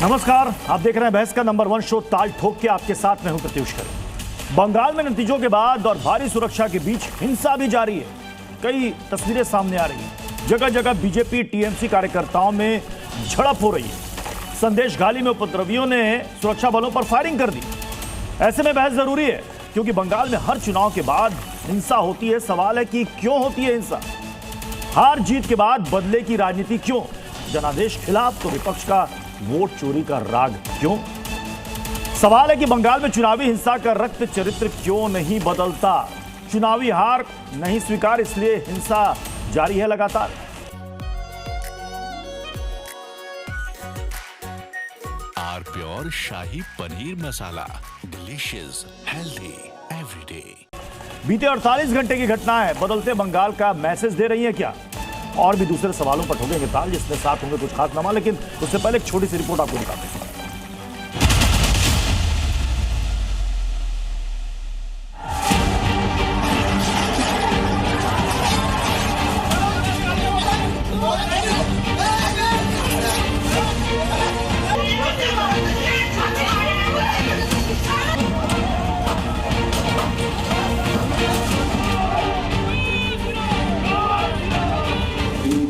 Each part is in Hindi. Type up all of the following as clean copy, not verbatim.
नमस्कार, आप देख रहे हैं बहस का नंबर 1 शो ताल ठोक के। आपके साथ मैं हूं प्रत्युष खरे। बंगाल में नतीजों के बाद और भारी सुरक्षा के बीच हिंसा भी जारी है। कई तस्वीरें सामने आ रही हैं। जगह जगह बीजेपी टीएमसी कार्यकर्ताओं में झड़प हो रही है। संदेश गाली में उपद्रवियों ने सुरक्षा बलों पर फायरिंग कर दी। ऐसे में बहस जरूरी है क्योंकि बंगाल में हर चुनाव के बाद हिंसा होती है। सवाल है कि क्यों होती है हिंसा? हार जीत के बाद बदले की राजनीति क्यों? जनादेश खिलाफ तो विपक्ष का वोट चोरी का राग क्यों? सवाल है कि बंगाल में चुनावी हिंसा का रक्त चरित्र क्यों नहीं बदलता? चुनावी हार नहीं स्वीकार, इसलिए हिंसा जारी है लगातार। Are pure shahi paneer masala, delicious, healthy everyday. बीते 48 घंटे की घटना है। बदलते बंगाल का मैसेज दे रही है क्या? और भी दूसरे सवालों पर ठोकेंगे ताल, जिसमें साथ होंगे कुछ खास नामा। लेकिन उससे पहले एक छोटी सी रिपोर्ट आपको दिखाते हैं।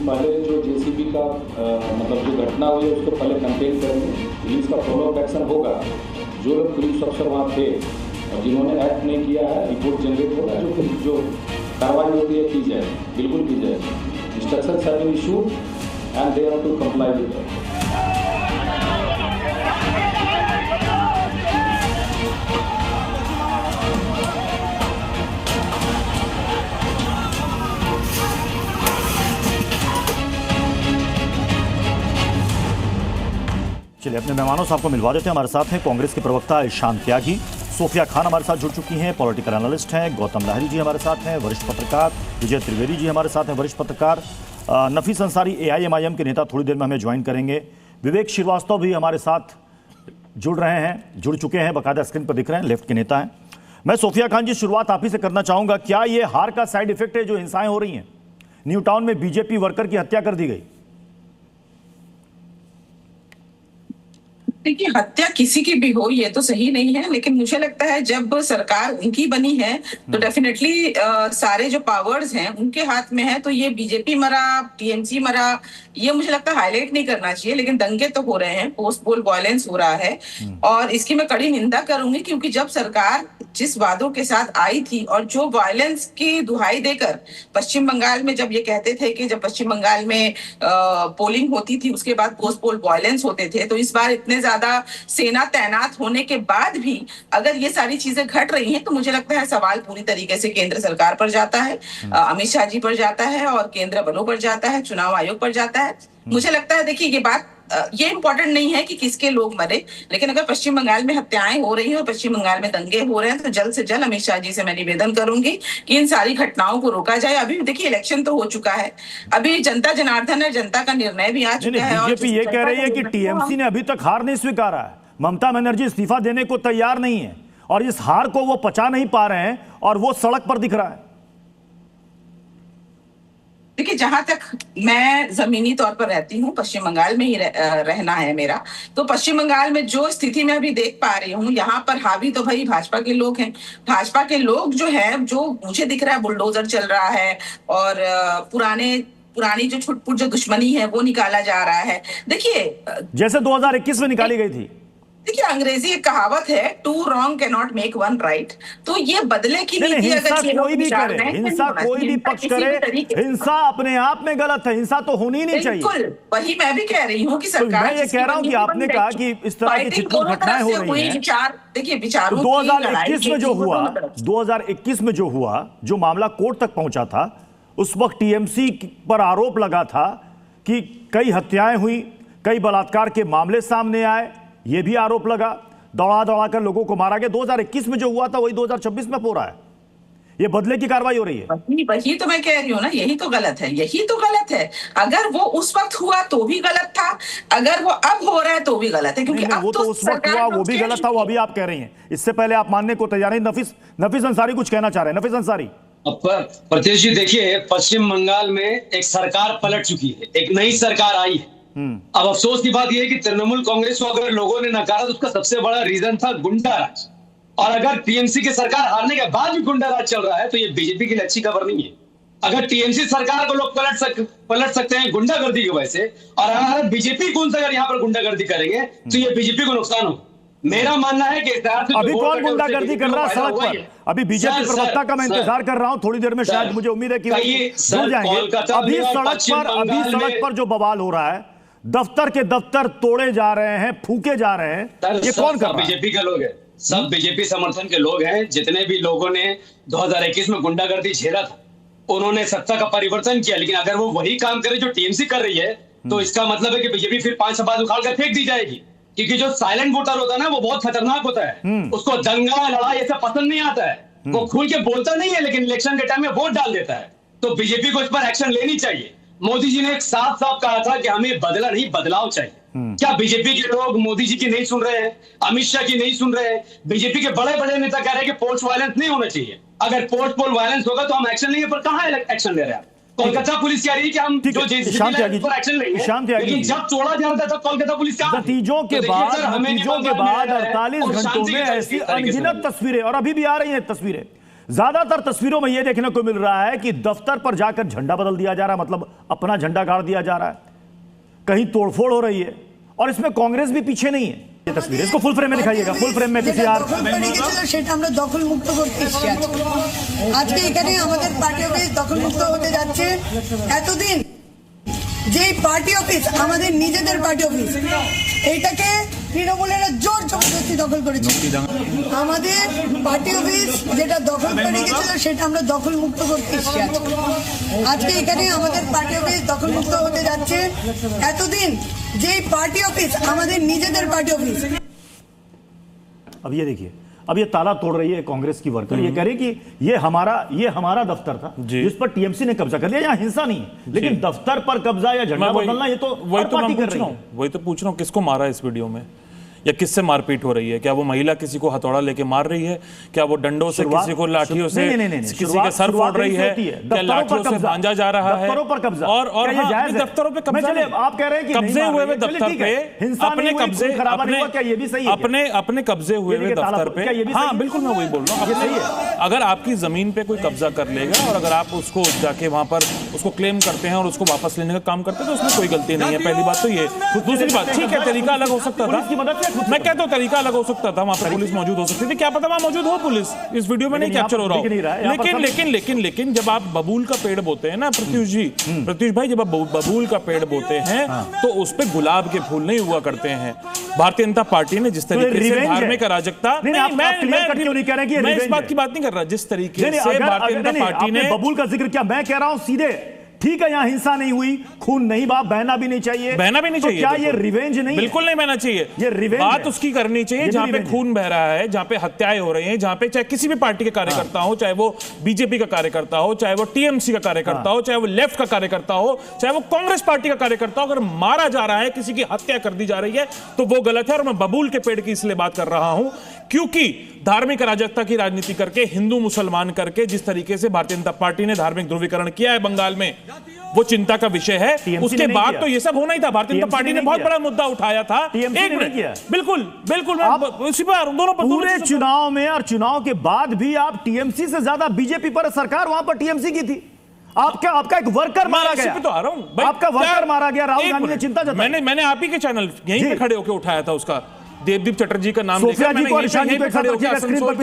पहले जो जेसीबी का मतलब जो घटना हुई है उसको पहले कंटेन करेंगे। पुलिस का फॉलोअप एक्शन होगा। जो लोग पुलिस अफसर वहाँ थे और जिन्होंने एक्ट नहीं किया है, रिपोर्ट जनरेट होगा। जो कार्रवाई होती है की जाए, बिल्कुल की जाए। Instructions have been issued and they have to comply with that. चलिए अपने मेहमानों से आपको मिलवा देते हैं। हमारे साथ हैं कांग्रेस के प्रवक्ता ईशान त्यागी, सोफिया खान हमारे साथ जुड़ चुकी हैं, पॉलिटिकल एनालिस्ट हैं, गौतम लाहिरी जी हमारे साथ हैं, वरिष्ठ पत्रकार विजय त्रिवेदी जी हमारे साथ हैं, वरिष्ठ पत्रकार नफीस अंसारी AIMIM के नेता थोड़ी देर में हमें ज्वाइन करेंगे, विवेक श्रीवास्तव भी हमारे साथ जुड़ रहे हैं, जुड़ चुके हैं, बाकायदा स्क्रीन पर दिख रहे हैं, लेफ्ट के नेता हैं। मैं सोफिया खान जी शुरुआत आप ही से करना चाहूंगा। क्या ये हार का साइड इफेक्ट है जो हिंसाएं हो रही हैं? न्यू टाउन में बीजेपी वर्कर की हत्या कर दी गई। देखिए, हत्या किसी की भी हो ये तो सही नहीं है, लेकिन मुझे लगता है जब सरकार उनकी बनी है तो डेफिनेटली सारे जो पावर्स हैं उनके हाथ में है। तो ये बीजेपी मरा, टीएमसी मरा, ये मुझे लगता है हाईलाइट नहीं करना चाहिए। लेकिन दंगे तो हो रहे हैं, पोस्ट पोल वायलेंस हो रहा है और इसकी मैं कड़ी निंदा करूंगी, क्योंकि जब सरकार जिस वादों के साथ आई थी और जो वायलेंस की दुहाई देकर पश्चिम बंगाल में जब ये कहते थे कि जब पश्चिम बंगाल में पोलिंग होती थी उसके बाद पोस्ट पोल वायलेंस होते थे, तो इस बार इतने ज्यादा सेना तैनात होने के बाद भी अगर ये सारी चीजें घट रही हैं तो मुझे लगता है सवाल पूरी तरीके से केंद्र सरकार पर जाता है, अमित शाह जी पर जाता है और केंद्र बलों पर जाता है, चुनाव आयोग पर जाता है। मुझे लगता है देखिए ये बात ये इंपॉर्टेंट नहीं है कि किसके लोग मरे, लेकिन अगर पश्चिम बंगाल में हत्याएं हो रही हैं और पश्चिम बंगाल में दंगे हो रहे हैं तो जल्द से जल्द अमित शाह जी से मैं निवेदन करूंगी कि इन सारी घटनाओं को रोका जाए। अभी देखिए इलेक्शन तो हो चुका है, अभी जनता जनार्दन है, जनता का निर्णय भी आ चुका है। बीजेपी ये कह रही है कि टीएमसी ने अभी तक हार नहीं स्वीकारा है, ममता बनर्जी इस्तीफा देने को तैयार नहीं है और इस हार को वो पचा नहीं पा रहे हैं और वो सड़क पर दिख रहा है। देखिए, जहां तक मैं जमीनी तौर पर रहती हूँ, पश्चिम बंगाल में ही रहना है मेरा, तो पश्चिम बंगाल में जो स्थिति मैं अभी देख पा रही हूँ, यहाँ पर हावी तो भाई भाजपा के लोग हैं। भाजपा के लोग जो है, जो मुझे दिख रहा है बुलडोजर चल रहा है और पुरानी जो छुटपुट जो दुश्मनी है वो निकाला जा रहा है। देखिए, जैसे 2021 में निकाली गई थी। देखिए, अंग्रेजी एक कहावत है, two wrong can not make one right. तो ये बदले की नीति हिंसा कोई भी करे, हिंसा कोई भी पक्ष करे, हिंसा अपने आप में गलत है, हिंसा तो होनी ही नहीं चाहिए। बिल्कुल, वही मैं भी कह रही हूँ कि सरकार, मैं ये कह रहा हूँ कि आपने कहा कि इस तरह की जितनी घटनाएं हो रही हैं, देखिए विचारों 2021 में जो हुआ, 2021 में जो हुआ, जो मामला कोर्ट तक पहुंचा था, उस वक्त टीएमसी पर आरोप लगा था कि कई हत्याएं हुई, कई बलात्कार के मामले सामने आए, ये भी आरोप लगा, दौड़ा दौड़ा कर लोगों को मारा गया। 2021 में जो हुआ था वही 2026 में हो रहा है। ये बदले की कार्रवाई हो रही है। वही तो मैं कह रही हूँ ना, यही तो गलत है, यही तो गलत है। अगर वो उस वक्त हुआ तो भी गलत था, अगर वो अब हो रहा है तो भी गलत है, क्योंकि अब वो तो उस वक्त हुआ वो भी गलत था, वो अभी आप कह रही हैं। इससे पहले आप मानने को तैयार नहीं। नफीस अंसारी कुछ कहना चाह रहे हैं। नफीस अंसारी। प्रत्युष जी, देखिए, पश्चिम बंगाल में एक सरकार पलट चुकी है, एक नई सरकार आई है अब अफसोस की बात यह है कि तृणमूल कांग्रेस को अगर लोगों ने नकारा तो उसका सबसे बड़ा रीजन था गुंडाराज। और अगर टीएमसी की सरकार हारने के बाद भी गुंडाराज चल रहा है तो ये बीजेपी के लिए अच्छी खबर नहीं है। अगर टीएमसी सरकार को लोग पलट सकते हैं गुंडागर्दी की वजह से, और अगर बीजेपी कौन सा अगर यहाँ पर गुंडागर्दी करेंगे तो ये बीजेपी को नुकसान होगा। मेरा मानना है कि अभी कौन गुंडागर्दी कर रहा है सड़क पर? अभी बीजेपी प्रवक्ता का मैं इंतजार कर रहा हूं, थोड़ी देर में शायद मुझे उम्मीद है कि जुड़ जाएंगे। अभी सड़क पर जो बवाल हो रहा है, दफ्तर के दफ्तर तोड़े जा रहे हैं, फूके जा रहे हैं, ये कौन कर रहा है? बीजेपी के लोग हैं, सब बीजेपी समर्थन के लोग हैं। जितने भी लोगों ने 2021 में गुंडागर्दी झेला था उन्होंने सत्ता का परिवर्तन किया, लेकिन अगर वो वही काम करे जो टीएमसी कर रही है तो इसका मतलब है कि बीजेपी फिर 5 बात उखाड़ कर फेंक दी जाएगी। क्योंकि जो साइलेंट वोटर होता है ना वो बहुत खतरनाक होता है, उसको दंगा लड़ाई ऐसा पसंद नहीं आता है, वो खुल के बोलता नहीं है लेकिन इलेक्शन के टाइम में वोट डाल देता है। तो बीजेपी को इस पर एक्शन लेनी चाहिए। मोदी जी ने एक साफ साफ कहा था कि हमें बदला नहीं बदलाव चाहिए। क्या बीजेपी के लोग मोदी जी की नहीं सुन रहे हैं, अमित शाह की नहीं सुन रहे हैं? बीजेपी के बड़े बड़े नेता कह रहे हैं कि पोस्ट वायलेंस नहीं होना चाहिए। अगर पोस्ट पोल वायलेंस होगा तो हम एक्शन लेंगे, पर कहां एक्शन ले रहे हैं? कोलकाता पुलिस कह रही है कि हम जो जेसीबी पर एक्शन लेंगे, लेकिन जब तोड़ा जा रहा था कोलकाता पुलिस का नतीजों के बाद 48 घंटों में ऐसी अनगिनत तस्वीरें, और अभी भी आ रही हैं तस्वीरें। ज्यादातर तस्वीरों में यह देखने को मिल रहा है कि दफ्तर पर जाकर झंडा बदल दिया जा रहा है, मतलब अपना झंडा गाड़ दिया जा रहा है, कहीं तोड़फोड़ हो रही है, और इसमें कांग्रेस भी पीछे नहीं है। ये तस्वीर इसको फुल फ्रेम में दिखाइएगा, फुल फ्रेम में किसी यार সেটা আমরা দখল মুক্ত করতে এসেছি। আজকে এখানে আমাদের পার্টি অফিস দখল মুক্ত হতে যাচ্ছে। এতদিন যেই পার্টি অফিস আমাদের নিজেদের পার্টি অফিস, এইটাকে তৃণমূলেরা জোর জবরদস্তি দখল করেছে। আমাদের পার্টি অফিস যেটা দখল করে রেখেছিল সেটা আমরা দখল মুক্ত করতে এসেছি। আজকে এখানে আমাদের পার্টি অফিস দখল মুক্ত হতে যাচ্ছে। এতদিন যেই পার্টি অফিস আমাদের নিজেদের পার্টি অফিস। अब ये देखिए, अब ये ताला तोड़ रही है कांग्रेस की वर्कर, ये कह रही कि ये हमारा दफ्तर था जिस पर टीएमसी ने कब्जा कर लिया। यहाँ हिंसा नहीं है, लेकिन दफ्तर पर कब्जा या झंडा बदलना ये तो वही तो पार्टी मैं कर रही है। वही तो पूछ रहा हूँ, किसको मारा इस वीडियो में, या किससे मारपीट हो रही है? क्या वो महिला किसी को हथौड़ा लेके मार रही है? क्या वो डंडों से किसी को लाठियों से किसी का सर फोड़ रही है? क्या लाठियों से भांजा जा रहा है? दफ्तरों पर कब्जा, और दफ्तरों पे कब्जा, आप कह रहे हैं कि कब्जे हुए हुए दफ्तर पे अपने कब्जे, अपने कब्जे हुए हुए दफ्तर पे। हाँ बिल्कुल, मैं वही बोल रहा हूँ। अगर आपकी जमीन पे कोई कब्जा कर लेगा और अगर आप उसको जाके वहां पर उसको क्लेम करते हैं और उसको वापस लेने का काम करते हैं तो उसमें कोई गलती नहीं है। पहली बात तो ये। दूसरी बात, ठीक है तरीका अलग हो सकता था, मैं कहता हूं तरीका अलग हो सकता था, वहां पर पुलिस मौजूद हो सकती थी, क्या पता वहां मौजूद हो पुलिस, इस वीडियो में नहीं कैप्चर हो रहा हो। लेकिन जब आप बबूल का पेड़ बोते हैं ना प्रत्युष भाई, जब आप बबूल का पेड़ बोते हैं तो उस पे गुलाब के फूल नहीं हुआ करते हैं। भारतीय जनता पार्टी ने जिस तरीके से धार्मिक अराजकता, मैं इस बात की बात नहीं कर रहा, जिस तरीके से भारतीय जनता पार्टी ने बबूल का जिक्र किया, मैं कह रहा हूं सीधे, ठीक है यहाँ हिंसा नहीं हुई, खून नहीं बहना भी नहीं चाहिए, तो क्या ये रिवेंज नहीं? बिल्कुल नहीं बहना चाहिए। ये रिवेंज बात उसकी करनी चाहिए जहां पे खून बह रहा है, जहां पे हत्याएं हो रही हैं, जहां पे चाहे किसी भी पार्टी के कार्यकर्ता हो, चाहे वो बीजेपी का कार्यकर्ता हो, चाहे वो टीएमसी का कार्यकर्ता हो, चाहे वो लेफ्ट का कार्यकर्ता हो, चाहे वो कांग्रेस पार्टी का कार्यकर्ता हो, अगर मारा जा रहा है, किसी की हत्या कर दी जा रही है तो वो गलत है। और मैं बबूल के पेड़ की इसलिए बात कर रहा हूं क्योंकि धार्मिक अराजकता की राजनीति करके, हिंदू मुसलमान करके जिस तरीके से भारतीय जनता पार्टी ने धार्मिक ध्रुवीकरण किया है बंगाल में, वो चिंता का विषय है। उसके बाद तो ये सब होना ही था। भारतीय जनता पार्टी ने बहुत बड़ा मुद्दा उठाया था। बिल्कुल उसी पर दोनों पूरे चुनाव में और चुनाव के बाद भी आप टीएमसी से ज्यादा बीजेपी पर, सरकार वहां पर टीएमसी की थी। आपका एक वर्कर मारा गया, तो आ रहा हूं, आपका वर्कर मारा गया, राहुल गांधी ने चिंता जताई। मैंने आप ही के चैनल यहीं पे खड़े होकर उठाया था उसका, देवदीप चटर्जी का नाम लेकर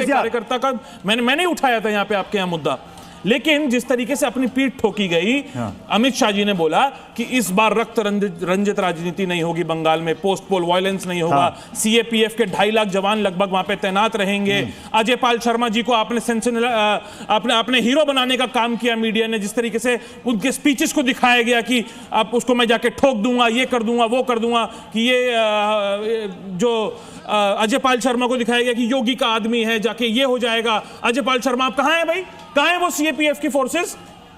कार्यकर्ता का मैंने उठाया था यहाँ पे आपके यहाँ मुद्दा। लेकिन जिस तरीके से अपनी पीठ ठोकी गई, अमित शाह जी ने बोला कि इस बार रक्त रंजित राजनीति नहीं होगी बंगाल में, पोस्ट पोल वायलेंस नहीं होगा, सीएपीएफ के 2.5 लाख जवान लगभग वहां पे तैनात रहेंगे। अजय पाल शर्मा जी को आपने अपने हीरो बनाने का काम किया मीडिया ने, जिस तरीके से उनके स्पीचेस को दिखाया गया कि आप उसको मैं जाके ठोक दूंगा, ये कर दूंगा, वो कर दूंगा, कि ये जो अजय पाल शर्मा को दिखाया गया कि योगी का आदमी है, जाके ये हो जाएगा। अजय पाल शर्मा आप कहां हैं भाई? कहां है वो सीएपीएफ की फोर्सेस?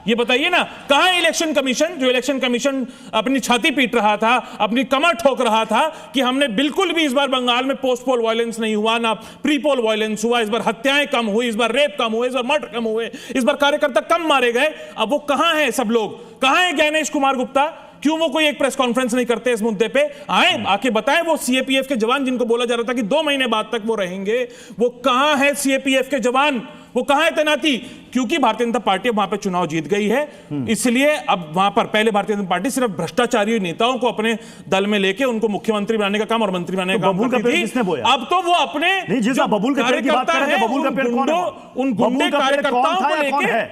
ये बताइए ना, कहां है इलेक्शन कमीशन? जो इलेक्शन कमीशन अपनी छाती पीट रहा था, अपनी कमर ठोक रहा था कि हमने बिल्कुल भी इस बार बंगाल में पोस्ट पोल वायलेंस नहीं हुआ, ना प्री पोल वायलेंस हुआ, इस बार हत्याएं कम हुई, इस बार रेप कम हुए, इस बार मर्डर कम हुए, इस बार कार्यकर्ता कम मारे गए। अब वो कहां है सब लोग? कहां है ज्ञानेश कुमार गुप्ता? क्यों वो कोई एक प्रेस कॉन्फ्रेंस नहीं करते इस मुद्दे पे? आए आके बताएं वो सीएपीएफ के जवान जिनको बोला जा रहा था कि 2 महीने बाद तक वो रहेंगे, वो कहां है सीएपीएफ के जवान? वो कहां है तैनाती? क्योंकि भारतीय जनता पार्टी वहां पे चुनाव जीत गई है, इसलिए अब वहां पर पहले भारतीय जनता पार्टी सिर्फ भ्रष्टाचारी नेताओं को अपने दल में लेके उनको मुख्यमंत्री बनाने का काम और मंत्री बनाने का काम करती थी। अब तो वो अपने जिसका बबूल का पेड़ की बात कर रहे हैं, बबूल का पेड़ कौन है? उन गुंडे कार्यकर्ताओं को लेके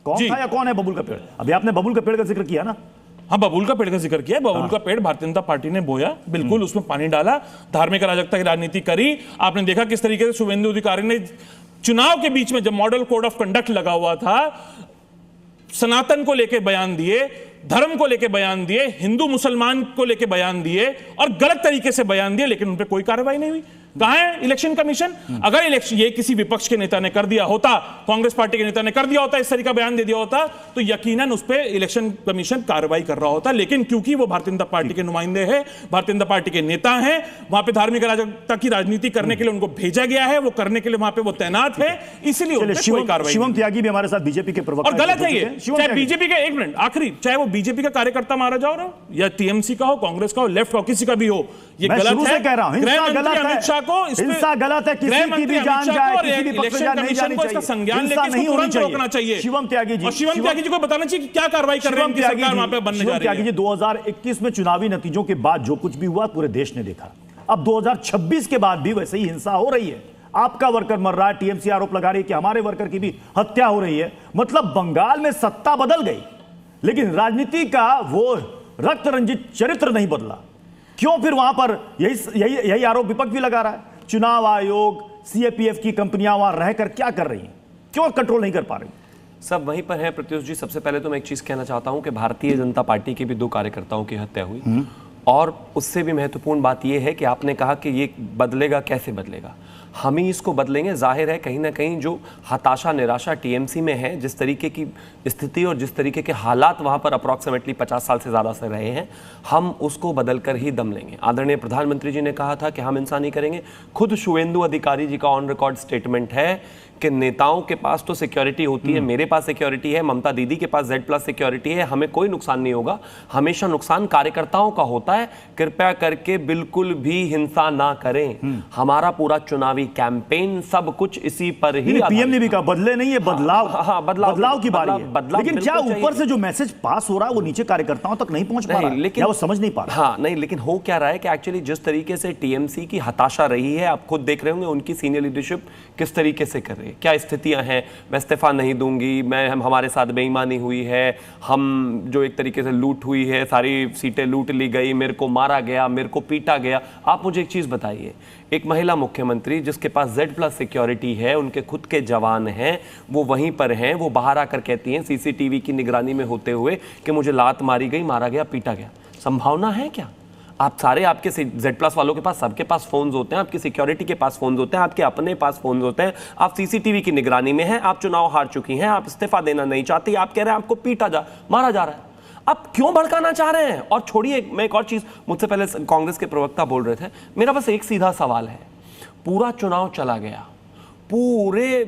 कौन था या कौन है बबूल का पेड़? अभी आपने बबूल का पेड़ का जिक्र किया ना? हाँ, बबूल का पेड़ का जिक्र किया। बबूल का पेड़ भारतीय जनता पार्टी ने बोया, बिल्कुल उसमें पानी डाला, धार्मिक अराजकता की राजनीति करी। आपने देखा किस तरीके से शुभेंदु अधिकारी ने चुनाव के बीच में जब मॉडल कोड ऑफ कंडक्ट लगा हुआ था, सनातन को लेकर बयान दिए, धर्म को लेकर बयान दिए, हिंदू मुसलमान को लेकर बयान दिए और गलत तरीके से बयान दिए, लेकिन उन पर कोई कार्रवाई नहीं हुई। कहां है इलेक्शन कमीशन? अगर इलेक्शन ये किसी विपक्ष के नेता ने कर दिया होता, कांग्रेस पार्टी के नेता ने कर दिया होता, इस तरीके का बयान दे दिया होता, तो यकीनन उस पर इलेक्शन कमीशन कार्रवाई कर रहा होता। लेकिन क्योंकि वो भारतीय जनता पार्टी के नुमाइंदे हैं, भारतीय जनता पार्टी के नेता हैं, वहां पे धार्मिक अराजकता की राजनीति करने के लिए उनको भेजा गया है, वो करने के लिए वहां पे वो तैनात है, इसलिए कोई कार्रवाई। शिवम त्यागी भी हमारे साथ बीजेपी के प्रवक्ता, और गलत है ये, चाहे बीजेपी का, एक मिनट आखिरी, चाहे वो बीजेपी का कार्यकर्ता मारा जाओ ना, या टीएमसी का हो, कांग्रेस का हो, लेफ्ट का हो, किसी का भी हो, ये गलत है। कह रहा हूं गृह मंत्री अमित शाह को इस पे गलत है, किसी की भी जान जाए, किसी भी पक्ष जान नहीं जानी चाहिए, संज्ञान लेके इसको तुरंत रोकना चाहिए। शिवम त्यागी जी, और शिवम त्यागी जी को बताना चाहिए कि क्या कार्रवाई कर रहे हैं, सरकार वहां पे बनने जा रही है। 2021 में चुनावी नतीजों के बाद जो कुछ भी हुआ पूरे देश ने देखा। अब 2026 के बाद भी वैसे ही हिंसा हो रही है, आपका वर्कर मर रहा है, टीएमसी आरोप लगा रही है कि हमारे वर्कर की भी हत्या हो रही है। मतलब बंगाल में सत्ता बदल गई, लेकिन राजनीति का वो रक्त रंजित चरित्र नहीं बदला। क्यों फिर वहां पर यही आरोप विपक्ष भी लगा रहा है? चुनाव आयोग, सीएपीएफ की कंपनियां वहां रहकर क्या कर रही हैं? क्यों कंट्रोल नहीं कर पा रही? सब वहीं पर है प्रत्युष जी। सबसे पहले तो मैं एक चीज कहना चाहता हूं कि भारतीय जनता पार्टी के भी 2 कार्यकर्ताओं की हत्या हुई, और उससे भी महत्वपूर्ण बात यह है कि आपने कहा कि ये बदलेगा, कैसे बदलेगा? हम ही इसको बदलेंगे। जाहिर है कहीं ना कहीं जो हताशा निराशा टीएमसी में है, जिस तरीके की स्थिति और जिस तरीके के हालात वहाँ पर अप्रॉक्सीमेटली 50 साल से ज़्यादा से रहे हैं, हम उसको बदल कर ही दम लेंगे। आदरणीय प्रधानमंत्री जी ने कहा था कि हम इंसान नहीं करेंगे। खुद शुभेंदु अधिकारी जी का ऑन रिकॉर्ड स्टेटमेंट है कि नेताओं के पास तो सिक्योरिटी होती है, मेरे पास सिक्योरिटी है, ममता दीदी के पास Z+ सिक्योरिटी है, हमें कोई नुकसान नहीं होगा। हमेशा नुकसान कार्यकर्ताओं का होता है। कृपया करके बिल्कुल भी हिंसा ना करें। हमारा पूरा चुनावी कैंपेन सब कुछ इसी पर ही। पीएम ने भी कहा बदले नहीं है, बदलाव। हाँ, बदलाव की बारी है। बदलाव लेकिन क्या ऊपर से जो मैसेज पास हो रहा है वो नीचे कार्यकर्ताओं तक नहीं पहुंच पा रहा है, लेकिन वो समझ नहीं पा रहा? हाँ नहीं, लेकिन हो क्या रहा है कि एक्चुअली जिस तरीके से टीएमसी की हताशा रही है, आप खुद देख रहे होंगे उनकी सीनियर लीडरशिप किस तरीके से कर रही है, क्या स्थितियां हैं। मैं इस्तीफा नहीं दूंगी, हमारे साथ बेईमानी हुई है, हम जो एक तरीके से लूट हुई है, सारी सीटें लूट ली गई, मेरे को मारा गया, मेरे को पीटा गया। आप मुझे एक चीज बताइए, एक महिला मुख्यमंत्री जिसके पास Z+ सिक्योरिटी है, उनके खुद के जवान हैं, वो वहीं पर हैं, वो बाहर आकर कहती हैं सीसीटीवी की निगरानी में होते हुए कि मुझे लात मारी गई, मारा गया, पीटा गया। संभावना है क्या? आप सारे आपके Z+ वालों के पास, सबके पास फोन्स होते हैं, आपकी सिक्योरिटी के पास फोन्स होते हैं, आपके अपने पास फोन्स होते हैं, आप सीसीटीवी की निगरानी में हैं, आप चुनाव हार चुकी हैं, आप इस्तीफा देना नहीं चाहती, आप कह रहे हैं आपको पीटा मारा जा रहा है। आप क्यों भड़काना चाह रहे हैं? और छोड़िए, मैं एक और चीज, मुझसे पहले कांग्रेस के प्रवक्ता बोल रहे थे, मेरा बस एक सीधा सवाल है। पूरा चुनाव चला गया, पूरे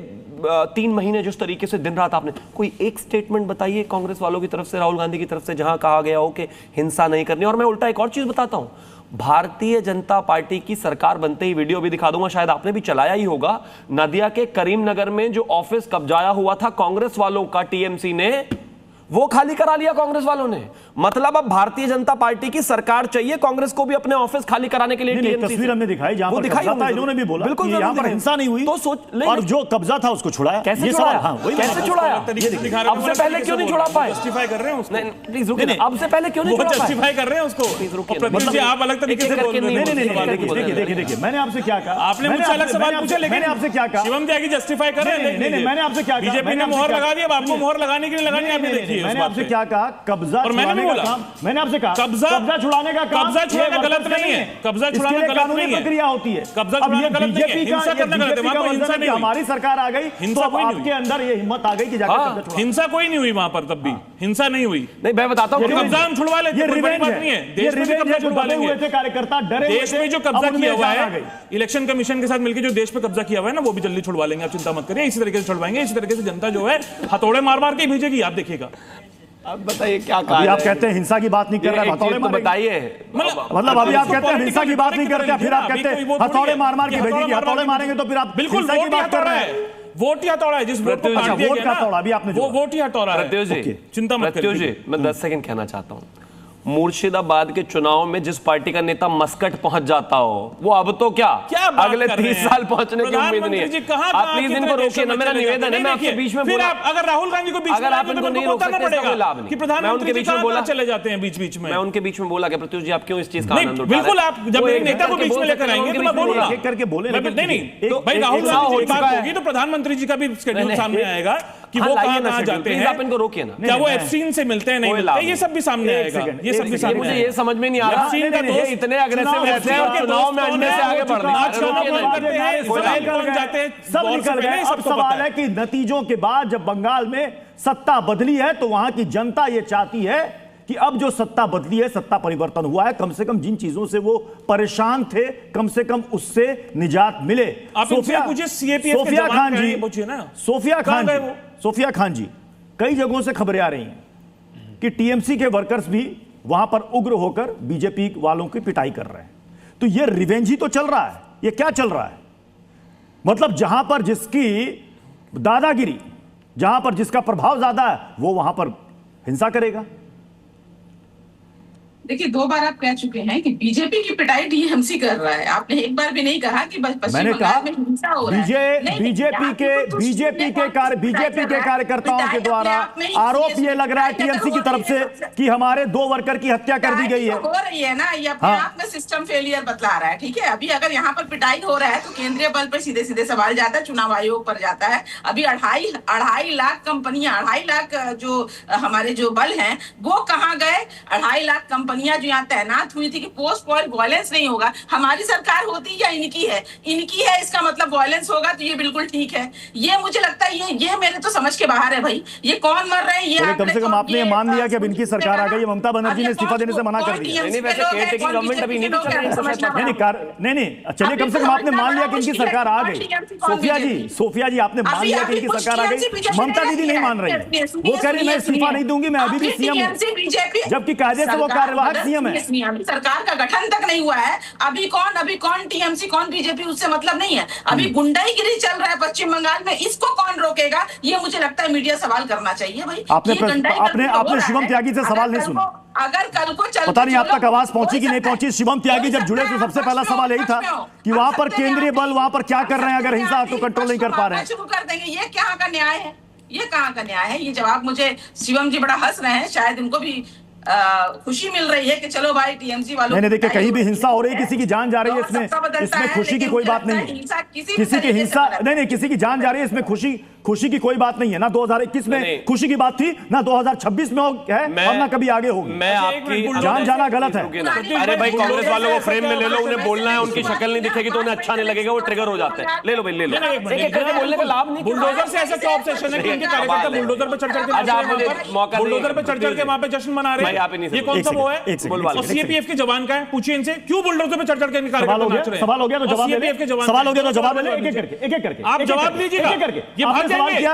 3 महीने जिस तरीके से दिन रात आपने, कोई एक स्टेटमेंट बताइए कांग्रेस वालों की तरफ से, राहुल गांधी की तरफ से, जहां कहा गया हो कि हिंसा नहीं करनी। और मैं उल्टा एक और चीज बताता हूं, भारतीय जनता पार्टी की सरकार बनते ही, वीडियो भी दिखा दूंगा, शायद आपने भी चलाया ही होगा, नदिया के करीमनगर में जो ऑफिस कब्जाया हुआ था कांग्रेस वालों का, टीएमसी ने वो खाली करा लिया कांग्रेस वालों ने। मतलब अब भारतीय जनता पार्टी की सरकार चाहिए, कांग्रेस को भी अपने ऑफिस खाली कराने के लिए। तस्वीर हमने दिखाई, जहां पर कब्जा था, इन्होंने भी बोला बिल्कुल यहां पर हिंसा नहीं हुई, तो सोच, और जो कब्जा था उसको छुड़ाया। कैसे छुड़ाया? कैसे छुड़ाया? अब से पहले क्यों नहीं छुड़ा पाए? जस्टिफाई कर रहे हैं उसको। प्लीज रुकिए, अब से पहले क्यों नहीं छुड़ा पाए? जस्टिफाई कर रहे हैं उसको। प्रदीप जी आप अलग तरीके से बोल रहे हैं। देखिए मैंने आपसे क्या कहा? आपने मुझसे अलग सवाल पूछा, लेकिन मैंने आपसे क्या कहा? शिवम त्यागी जस्टिफाई कर रहे हैं। नहीं, मैंने आपसे क्या कहा? बीजेपी ने मोहर लगा दी, अब आपको मोहर लगाने के लिए लगानी है। आपने देखिए मैंने आपसे क्या कहा? कब्जा छुड़ाने का काम, मैंने आपसे कहा कब्जा छुड़ाने का काम, कब्जा छुड़ाना गलत नहीं है, कब्जा छुड़ाना गलत नहीं है, प्रक्रिया होती है। कब्जा छुड़ाना गलत नहीं है, हिंसा करना गलत है। वहां कोई हिंसा नहीं, हमारी सरकार आ गई, हिंसा कोई नहीं हुई, आपके अंदर ये हिम्मत आ गई कि जाकर कब्जा छुड़ाओ। हिंसा कोई नहीं हुई वहां पर, तब भी हिंसा नहीं हुई। नहीं, मैं बताता हूं, कब्जा हम छुड़वा लेते, ये कोई बात नहीं है। देश में कब्जा छुड़वा लेंगे, कार्यकर्ता डरे, देश में जो कब्जा किया हुआ है इलेक्शन कमीशन के साथ मिलकर, जो देश पे कब्जा किया हुआ है ना, वो भी जल्दी छुड़वा लेंगे, आप चिंता मत करिए। इसी तरीके से छुड़वाएंगे, इसी तरीके से जनता जो है हथौड़े मार मार के भेजेगी, आप देखिएगा। अब बताइए क्या कहा अभी आप जाए? कहते हैं हिंसा की बात नहीं कर रहे हैं, एक चीज हथौड़े तो मारेंगे। बताइए। मतलब अभी आप कहते हैं हिंसा की बात नहीं करते, फिर आप कहते हैं हथौड़े मार मार के भेजेंगे, हथौड़े मारेंगे तो फिर आप बिल्कुल हिंसा की बात कर रहे हैं। वोट ही हथौड़ा है, जिस वोट को काट दिया वोट गया का ना, हथौड़ा अभी आपने वो वोट ही हथौड़ा है। प्रत्युष जी, चिंता मत प्रत्युष करिए। जी, मैं 10 सेकंड कहना चाहता हूँ। मुर्शिदाबाद के चुनाव में जिस पार्टी का नेता मस्कट पहुंच जाता हो, वो अब तो क्या बात अगले कर रहे 30 हैं? साल पहुंचने की उम्मीद नहीं प्रधानमंत्री जी है। कहाँ आप प्लीज इनको रोकिए ना, मेरा निवेदन है, मैं आपके बीच में फिर बोला। आप अगर राहुल गांधी को बीच में अगर आप लाएंगे तो इनको नहीं उनको रोक बताना सकते, इसका कोई पड़ेगा लाभ कि नहीं। मैं प्रधानमंत्री उनके जी बीच में कहाँ बोला, चले जाते हैं बीच बीच में। मैं उनके बीच में बोला कि प्रत्युष जी आप क्यों इस चीज का आनंद उठा रहे हैं? बिल्कुल, आप जब वो मेरे एक नेता को करके बीच में बोल लेकर सकते हैं, आएंगे उनके तो मैं बीच में बोलूंगा। बोला। एक करके बोले, नहीं लेकिन नहीं, तो भाई राहुल ऐसा गांधी हो जी की बात चुका है। होगी तो प्रधानमंत्री जी का भी स्केड्यूल नहीं, सामने आएगा कि वो लाइए कहाँ ना कहाँ schedule, जाते please हैं, आप इनको रोकिए ना। क्या वो एफसीन से मिलते हैं, नहीं कोई मिलते लाभ हैं, ये सब भी सामने एक आएगा। सेकंड, ये सब भी एक सामने सेकंड, मुझे ये समझ में नहीं आ रहा, एफसीन का ये दोस्त इतने अग्रेसिव रहते हैं और चुनाव में अंडे से आगे बढ़ रहे हैं। सब निकल गए। अब सवाल है कि नतीजों के बाद जब बंगाल में सत्ता बदली है तो वहां की जनता ये चाहती है कि अब जो सत्ता बदली है, सत्ता परिवर्तन हुआ है, कम से कम जिन चीजों से वो परेशान थे कम से कम उससे निजात मिले। आप इनसे पूछिए सीएपीएफ के जवान खान कहाँ जी, हैं, पूछिए ना। सोफिया खान जी, कई जगहों से खबरें आ रही हैं कि टीएमसी के वर्कर्स भी वहां पर उग्र होकर बीजेपी वालों की पिटाई कर रहे हैं। तो ये रिवेंज ही तो चल रहा है। ये क्या चल रहा है? मतलब जहां पर जिसकी दादागिरी, जहां पर जिसका प्रभाव ज्यादा है, वो वहां पर हिंसा करेगा। देखिए, 2 बार आप कह चुके हैं कि बीजेपी की पिटाई टीएमसी कर रहा है। आपने एक बार भी नहीं कहा कि पश्चिम बंगाल में हिंसा हो रहा है। बीजेपी के कार्यकर्ताओं के द्वारा आरोप ये लग रहा है टीएमसी की तरफ से कि हमारे 2 वर्कर की हत्या कर दी गई है। हो रही है ना, ये अपने आप में सिस्टम फेलियर बतला रहा है। ठीक है, अभी अगर यहाँ पर पिटाई हो रहा है तो केंद्रीय बल पर सीधे सीधे सवाल जाता है, चुनाव आयोग पर जाता है। अभी 2.5 लाख कंपनियां, 2.5 लाख जो हमारे जो बल हैं वो कहाँ गए? 2.5 लाख कंपनियां जो यहाँ तैनात हुई थी कि पोस्ट पोल वायलेंस नहीं होगा। हमारी सरकार होती या इनकी है? इनकी है, इसका मतलब वायलेंस होगा, तो ये बिल्कुल ठीक है। ये मुझे लगता है ये मेरे तो समझ के बाहर है भाई। ये कौन मर रहे हैं? ये कम से कम आपने ये मान लिया कि अब इनकी सरकार आ गई है। ममता बनर्जी ने इस्तीफा देने से मना कर दिया। नहीं, वैसे केयरटेकिंग गवर्नमेंट अभी नहीं चल रही है। नहीं, चलिए कम से कम आपने मान लिया कि इनकी सरकार आ गई। सोफिया जी आपने मान लिया कि इनकी सरकार आ गई। ममता दीदी नहीं मान रही है, वो कह रही मैं इस्तीफा नहीं दूंगी, मैं अभी भी सीएम हूं, जबकि कायदे से वो कार्यवाहक सीएम है। सरकार का गठन तक नहीं हुआ है। अभी कौन टीएमसी, कौन बीजेपी, उससे मतलब नहीं है। अभी गुंडाईगिरी चल रहा है पश्चिम बंगाल में, इसको कौन रोकेगा? ये मुझे लगता है मीडिया सवाल करना चाहिए भाई। आपने शिवम त्यागी से सवाल नहीं सुना। अगर कल को पता नहीं आप तक आवाज पहुंची कि नहीं पहुंची। शिवम त्यागी जब जुड़े तो सबसे पहला सवाल यही था कि वहां पर केंद्रीय बल वहां पर क्या कर रहे हैं अगर हिंसा तो कंट्रोल नहीं कर पा रहे हैं। शुरू कर देंगे। ये कहाँ का न्याय है? ये कहाँ का न्याय है? ये जवाब मुझे शिवम जी बड़ा हंस रहे हैं, शायद इनको भी खुशी मिल रही है कि चलो भाई टीएमसी वालों। नहीं, देखिए कहीं भी हिंसा हो रही है, किसी की जान जा रही है, इसमें खुशी की कोई बात नहीं है। किसी की हिंसा नहीं, किसी की जान जा रही है, इसमें खुशी की कोई बात नहीं है। ना 2021 में खुशी की बात थी, ना 2026 में है और ना कभी आगे होगी। मैं आपकी जान जाना गलत है। अरे भाई, कांग्रेस वालों को फ्रेम में ले लो, उन्हें बोलना है, उनकी शक्ल नहीं दिखेगी तो उन्हें अच्छा नहीं लगेगा, वो ट्रिगर हो जाते हैं। ले लो भाई, ले लो। बोलने का लाभ नहीं। बुलडोजर से ऐसा क्या ऑब्सेशन है कि इनके कार्यकर्ता बुलडोजर पर चढ़ चढ़ के जश्न मना रहे हैं? ये कौन सा वो है? और सीएपीएफ के जवान का है, पूछिए इनसे क्यों बुलडोजर पे चढ़ चढ़ के कार्यकर्ता नाच रहे हैं? सवाल हो गया तो जवाब ले ले। सवाल हो गया तो जवाब ले ले। एक करके आप जवाब लीजिएगा। ये भाग जाएंगे।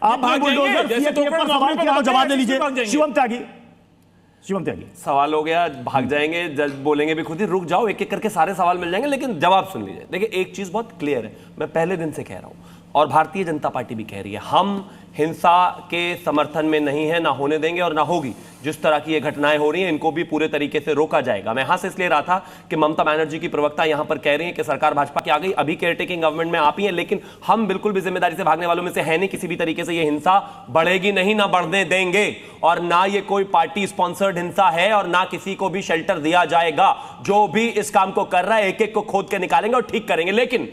आपने बुलडोजर सीएपीएफ पर सवाल किया तो जवाब ले लीजिए। शिवम त्यागी सवाल हो गया, भाग जाएंगे, जज बोलेंगे भी खुद ही। रुक जाओ, एक एक करके सारे सवाल मिल जाएंगे, लेकिन जवाब सुन लीजिए। देखिए, एक चीज बहुत क्लियर है, मैं पहले दिन से कह रहा हूं और भारतीय जनता पार्टी भी कह रही है, हम हिंसा के समर्थन में नहीं है, ना होने देंगे और ना होगी। जिस तरह की ये घटनाएं हो रही हैं, इनको भी पूरे तरीके से रोका जाएगा। मैं यहां से इसलिए रहा था कि ममता बनर्जी की प्रवक्ता यहां पर कह रही हैं कि सरकार भाजपा की आ गई, अभी केयरटेकिंग गवर्नमेंट में आप ही हैं, लेकिन हम बिल्कुल भी जिम्मेदारी से भागने वालों में से है नहीं। किसी भी तरीके से ये हिंसा बढ़ेगी नहीं, ना बढ़ने देंगे, और ना ये कोई पार्टी स्पॉन्सर्ड हिंसा है और ना किसी को भी शेल्टर दिया जाएगा। जो भी इस काम को कर रहा है, एक एक को खोद के निकालेंगे और ठीक करेंगे। लेकिन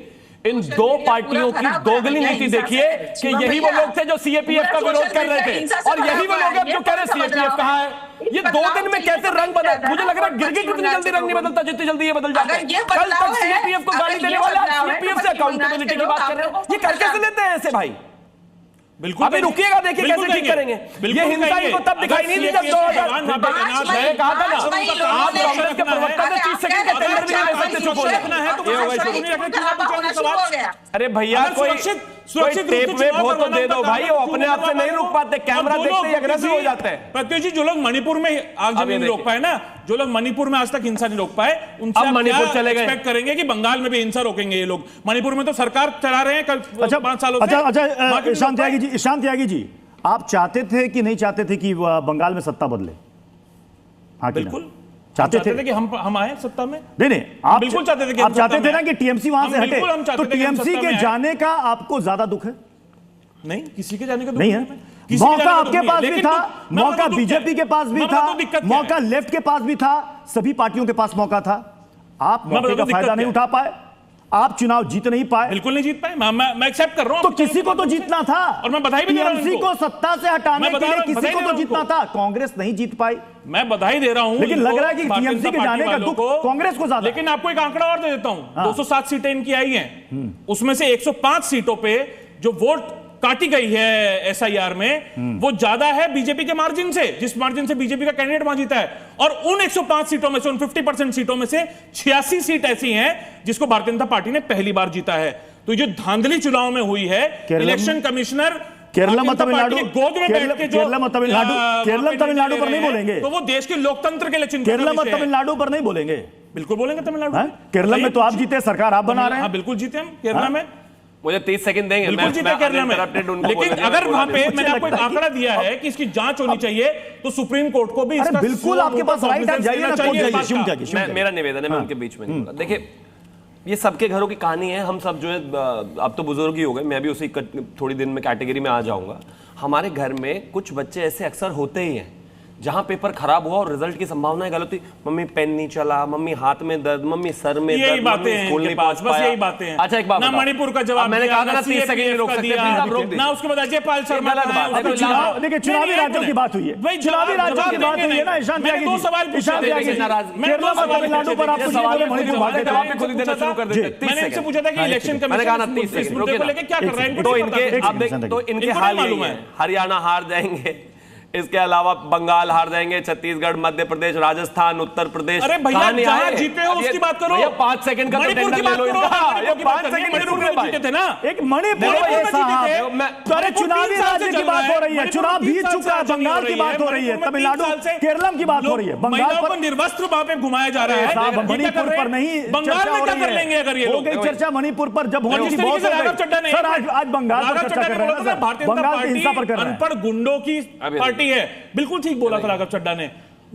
इन 2 पार्टियों की दोगली नीति देखिए कि यही वो लोग थे जो सीएपीएफ का विरोध कर रहे थे और यही वो लोग अब जो कह रहे सीएपीएफ कहां है। ये 2 दिन में कैसे रंग बदल, मुझे लग रहा है गिरगिट इतनी जल्दी रंग नहीं बदलता जितनी जल्दी ये बदल जाता है। कल तक सीएपीएफ को गाली देने वाले सीएपीएफ से अकाउंटेबिलिटी की बात कर रहे हैं। ये कर कैसे लेते हैं ऐसे भाई? बिल्कुल अभी रुकिएगा, देखिए कैसे ठीक करेंगे। ये हिंसा इनको तब दिखाई नहीं दी जब 2000 मैंने कहा था ना, आप कांग्रेस के प्रवक्ता से 30 सेकंड का टेंडर भी नहीं ले सकते चुप हो रखना है तो अरे भैया कोई टेप वेप हो तो दे दो भाई, वो अपने आप से नहीं रुक पाते, कैमरा देखते ही अग्रेसिव हो जाते हैं। प्रत्युष जी, जो लोग मणिपुर में आग जमी नहीं रोक पाए ना, जो लोग मणिपुर में आज तक हिंसा नहीं रोक पाए, उनसे आप मणिपुर चले गए, एक्सपेक्ट करेंगे कि बंगाल में भी हिंसा रोकेंगे ये लोग? मणिपुर में तो सरकार चला रहे हैं कल 5 सालों से। अच्छा ईशान त्यागी जी, आप चाहते थे कि नहीं चाहते थे कि बंगाल में सत्ता बदले? हाँ, बिल्कुल चाहते थे कि हम आए सत्ता में। नहीं, आप बिल्कुल चाहते थे कि आप चाहते थे ना कि टीएमसी वहां से हटे, तो टीएमसी के जाने का आपको ज्यादा दुख है? नहीं, किसी के जाने का दुख नहीं है। मौका आपके पास भी था, मौका बीजेपी के पास भी था, मौका लेफ्ट के पास भी था, सभी पार्टियों के पास मौका था, आप मौके का फायदा नहीं उठा पाए, आप चुनाव जीत नहीं पाए। बिल्कुल नहीं जीत पाए, मैं एक्सेप्ट कर रहा हूं। तो किसी को तो जीतना था, और मैं बधाई भी दे रहा हूं टीएमसी को सत्ता से हटाने के लिए किसी को तो जीतना था। कांग्रेस नहीं जीत पाई, मैं बधाई दे रहा हूं, लेकिन लग रहा है कि टीएमसी के जाने का दुख कांग्रेस को ज्यादा। लेकिन आपको एक आंकड़ा और दे देता हूं, 207 सीटें इनकी आई हैं, उसमें से 105 सीटों पे जो वोट काटी गई है एसआईआर में, वो ज्यादा है बीजेपी के मार्जिन से, जिस मार्जिन से बीजेपी का कैंडिडेट वहां जीता है। और उन 105 सीटों में से, उन 50% सीटों में से 86 सीट ऐसी हैं जिसको भारतीय जनता पार्टी ने पहली बार जीता है। तो ये जो धांधली चुनाव में हुई है, इलेक्शन कमिश्नर केरला तमिलनाडु गोद में बैठ के जो केरला तमिलनाडु पर नहीं बोलेंगे, तो वो देश के लोकतंत्र के लिए केरला तमिलनाडु पर नहीं बोलेंगे। बिल्कुल बोलेंगे तमिलनाडु। केरला में तो आप जीते, सरकार आप बना रहे हैं। बिल्कुल जीते हम केरला में, मुझे 30 सेकंड देंगे, बिल्कुल जीते केरला में। लेकिन अगर वहां पे मैंने आपको एक आंकड़ा दिया है कि इसकी जांच होनी चाहिए, तो सुप्रीम कोर्ट को भी इसका बिल्कुल आपके पास राइट है, जाइए ना। मेरा निवेदन है, मैं उनके बीच में नहीं बोला। देखिए, ये सबके घरों की कहानी है। हम सब जो है, अब तो बुजुर्ग ही हो गए, मैं भी उसी थोड़ी दिन में कैटेगरी में आ जाऊंगा। हमारे घर में कुछ बच्चे ऐसे अक्सर होते ही हैं जहां पेपर खराब हुआ और रिजल्ट की संभावना गलत हुई, मम्मी पेन नहीं चला, मम्मी हाथ में दर्द, मम्मी सर में दर्द, मम्मी स्कूल नहीं पहुंच पाया। यही बातें हैं। अच्छा, एक बात ना मणिपुर का जवाब मैंने कहा था ना 30 सेकंड में रोक सकते हैं, प्लीज आप रोक दीजिए ना। उसके बाद अजय पाल शर्मा, देखिए चुनावी राज्यों की बात हुई है, चुनावी राज्यों की बात हुई है ना। ईशान त्यागी, दो सवाल केरला और तमिलनाडु पर आपको सवाल मणिपुर भागे जवाब भी खुद ही देना शुरू कर देते। मैंने इनसे पूछा था कि इलेक्शन कमीशन मैंने कहा ना 30 सेकंड क्या कर रहा है, तो इनके हाल मालूम है। हरियाणा हार जाएंगे, इसके अलावा बंगाल हार जाएंगे, छत्तीसगढ़, मध्य प्रदेश, राजस्थान, उत्तर प्रदेश। अरे भैया, जहां जीते हो उसकी बात करो। भैया 5 सेकंड का तो टेंडर ले लो इनका। ये 5 सेकंड में रुक रहे भाई। जीते थे ना, एक मणिपुर में साहब, अरे चुनावी राज्य की बात हो रही है, चुनाव बीत चुका है, बंगाल की बात हो रही है, तमिलनाडु, केरला की बात हो रही है। बंगाल पर निर्वस्त्र वहां पे घुमाया जा रहा है, मणिपुर पर नहीं। बंगाल में क्या कर लेंगे अगर ये हो गई चर्चा मणिपुर पर, जब होने की बहुत सर आज बंगाल पर चर्चा कर रहे हैं, बंगाल की हिंसा पर कर रहे हैं। अनपढ़ गुंडों की पार्टी है, बिल्कुल ठीक बोला था राघव चड्ढा ने,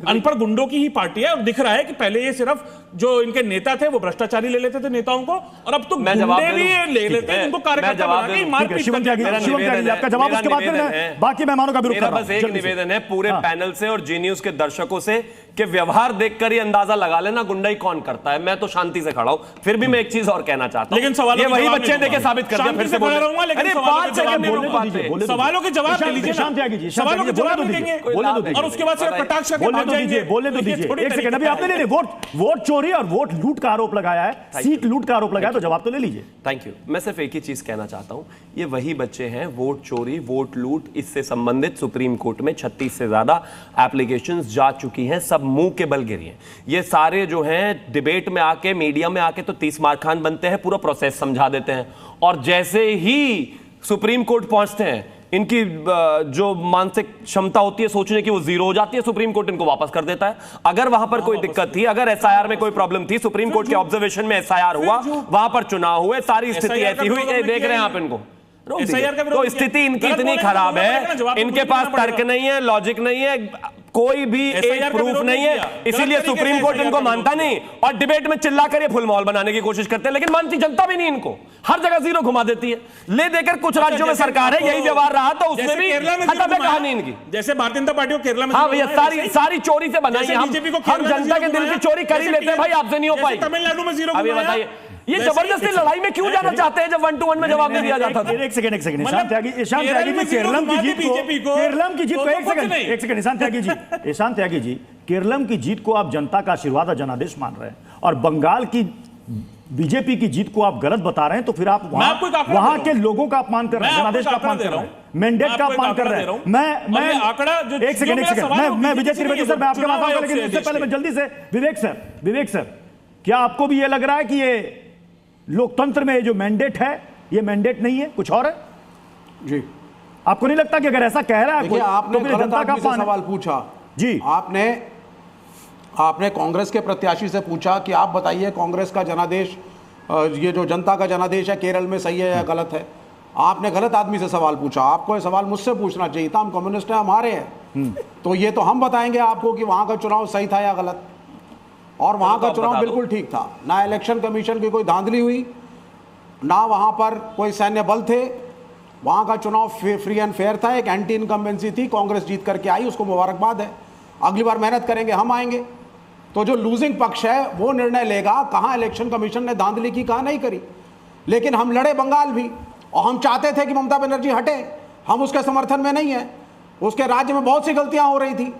अनपढ़ गुंडों की ही पार्टी है। और दिख रहा है कि पहले ये सिर्फ जो इनके नेता थे वो भ्रष्टाचारी ले लेते थे नेताओं को, और अब तो गुंडे भी ले लेते हैं उनको कार्यकर्ता बना के मारपीट। शिवम त्यागी, आपका जवाब उसके बाद में बाकी मेहमानों का भी रुख कर रहा हूं। बस एक निवेदन है पूरे पैनल से और जी न्यूज के दर्शकों से कि व्यवहार देखकर ही अंदाजा लगा लेना गुंडाई कौन करता है। मैं तो शांति से खड़ा हूं, फिर भी मैं एक चीज और कहना चाहता हूं, लेकिन सवालों ये वही बच्चे देके साबित कर दिया। फिर से बोल रहा हूं, लेकिन सवालों के जवाब दे लीजिए, सवालों के जवाब देंगे और उसके बाद सिर्फ कटाक्ष करके भाग जाएंगे। बोलने दो दीजिए, एक सेकंड। अभी आपने नहीं, वोट चोरी और वोट लूट का आरोप लगाया है, सीट लूट का आरोप लगाया, तो जवाब तो ले लीजिए। Thank you. मैं सिर्फ एक ही चीज कहना चाहता हूं, ये वही बच्चे हैं, वोट चोरी, वोट लूट, इससे संबंधित सुप्रीम कोर्ट में 36 से ज्यादा एप्लीकेशंस जा चुकी हैं, सब मुंह के बल गिरी हैं। ये सारे जो हैं डिबेट में आके, मीडिया में आके तो 30 मार खान बनते हैं, पूरा प्रोसेस समझा देते हैं, और जैसे ही सुप्रीम कोर्ट पहुंचते हैं इनकी जो मानसिक क्षमता होती है सोचने की वो जीरो हो जाती है, सुप्रीम कोर्ट इनको वापस कर देता है। अगर वहां पर कोई दिक्कत थी, अगर एसआईआर में कोई प्रॉब्लम थी, सुप्रीम कोर्ट के ऑब्जर्वेशन में एसआईआर हुआ, वहां पर चुनाव हुए, सारी स्थिति ऐसी हुई, देख रहे हैं आप इनको। तो स्थिति इनकी इतनी खराब है, इनके पास तर्क नहीं है, लॉजिक नहीं है, कोई भी एक प्रूफ नहीं है, इसीलिए सुप्रीम कोर्ट इनको मानता नहीं और डिबेट में चिल्ला कर ये फुल माहौल बनाने की कोशिश करते हैं, लेकिन मानती जनता भी नहीं इनको, हर जगह जीरो घुमा देती है। ले देकर कुछ राज्यों में सरकार है, यही व्यवहार रहा तो उसमें भी खत्म है कहानी इनकी। जैसे भारतीय जनता पार्टी को केरला में, हाँ भैया, सारी चोरी से बनाई है। हम जनता के दिल की चोरी कर ही लेते हैं भाई, आपसे नहीं हो पाई। तमिलनाडु में जीरो। अभी बताइए, ये जबरदस्ती लड़ाई में क्यों जाना चाहते हैं जब 1-to-1 में जवाब नहीं दिया जाता था? एक सेकंड ईशान त्यागी जी, केरलम की जीत को, एक सेकंड ईशान त्यागी जी, केरलम की जीत को आप जनता का आशीर्वाद और जनादेश मान रहे हैं, और बंगाल की बीजेपी की जीत को आप गलत बता रहे हैं, तो फिर आप वहां के लोगों का अपमान कर रहे हैं, जनादेश का अपमान कर रहे हैं, मैंडेट का अपमान कर रहे हैं। मैं एक सेकंड मैं विजय त्रिवेदी सर, मैं आपके पास आऊंगा, लेकिन उससे पहले मैं जल्दी से विवेक सर, क्या आपको भी ये लग रहा है कि ये लोकतंत्र में जो मैंडेट है ये मैंडेट नहीं है, कुछ और है? जी, आपको नहीं लगता कि अगर ऐसा कह रहा है कोई, आपने तो फिर गलत जनता का आदमी से अपमान है? सवाल पूछा जी, आपने कांग्रेस के प्रत्याशी से पूछा कि आप बताइए कांग्रेस का जनादेश, ये जो जनता का जनादेश है केरल में सही है या गलत है। आपने गलत आदमी से सवाल पूछा। आपको ये सवाल मुझसे पूछना चाहिए था, हम कम्युनिस्ट हैं, हमारे हैं, तो ये तो हम बताएंगे आपको कि वहां का चुनाव सही था या गलत। और वहां का चुनाव बिल्कुल ठीक था, ना इलेक्शन कमीशन की कोई धांधली हुई, ना वहां पर कोई सैन्य बल थे। वहां का चुनाव फ्री एंड फेयर था, एक एंटी इनकम्बेंसी थी, कांग्रेस जीत करके आई, उसको मुबारकबाद है। अगली बार मेहनत करेंगे, हम आएंगे। तो जो लूजिंग पक्ष है वो निर्णय लेगा कहां इलेक्शन कमीशन ने धांधली की, कहां नहीं करी। लेकिन हम लड़े बंगाल भी, और हम चाहते थे कि ममता बनर्जी हटे, हम उसके समर्थन में नहीं है। उसके राज्य में बहुत सी गलतियां हो रही थी,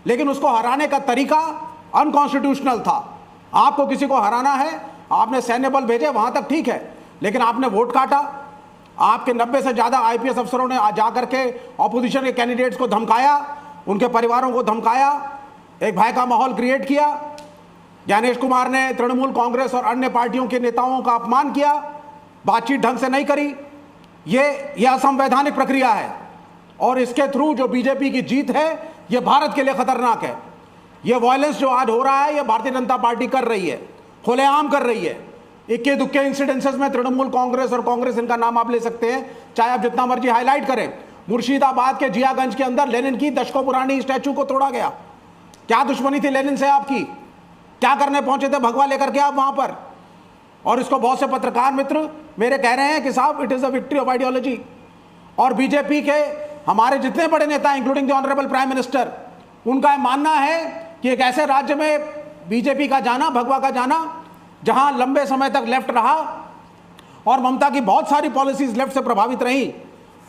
लेकिन उसको हराने का तरीका अनकॉन्स्टिट्यूशनल था। आपको किसी को हराना है, आपने सैन्य बल भेजे, वहां तक ठीक है, लेकिन आपने वोट काटा। आपके 90 से ज्यादा आईपीएस अफसरों ने जाकर के ऑपोजिशन के कैंडिडेट्स को धमकाया, उनके परिवारों को धमकाया, एक भय का माहौल क्रिएट किया। ज्ञानेश कुमार ने तृणमूल कांग्रेस और अन्य पार्टियों के नेताओं का अपमान किया, बातचीत ढंग से नहीं करी। ये असंवैधानिक प्रक्रिया है, और इसके थ्रू जो बीजेपी की जीत है ये भारत के लिए खतरनाक है। ये वायलेंस जो आज हो रहा है ये भारतीय जनता पार्टी कर रही है, खुलेआम कर रही है। इक्के दुक्के इंसिडेंसेस में तृणमूल कांग्रेस और कांग्रेस, इनका नाम आप ले सकते हैं, चाहे आप जितना मर्जी हाईलाइट करें। मुर्शिदाबाद के जियागंज के अंदर लेनिन की दशकों पुरानी स्टैचू को तोड़ा गया। क्या दुश्मनी थी लेनिन से आपकी? क्या करने पहुंचे थे भगवा लेकर के आप वहां पर? और इसको बहुत से पत्रकार मित्र मेरे कह रहे हैं कि साहब it is a victory of ideology. और बीजेपी के हमारे जितने बड़े नेता including the honourable prime minister, उनका मानना है कि एक ऐसे राज्य में बीजेपी का जाना, भगवा का जाना, जहां लंबे समय तक लेफ्ट रहा और ममता की बहुत सारी पॉलिसीज लेफ्ट से प्रभावित रही,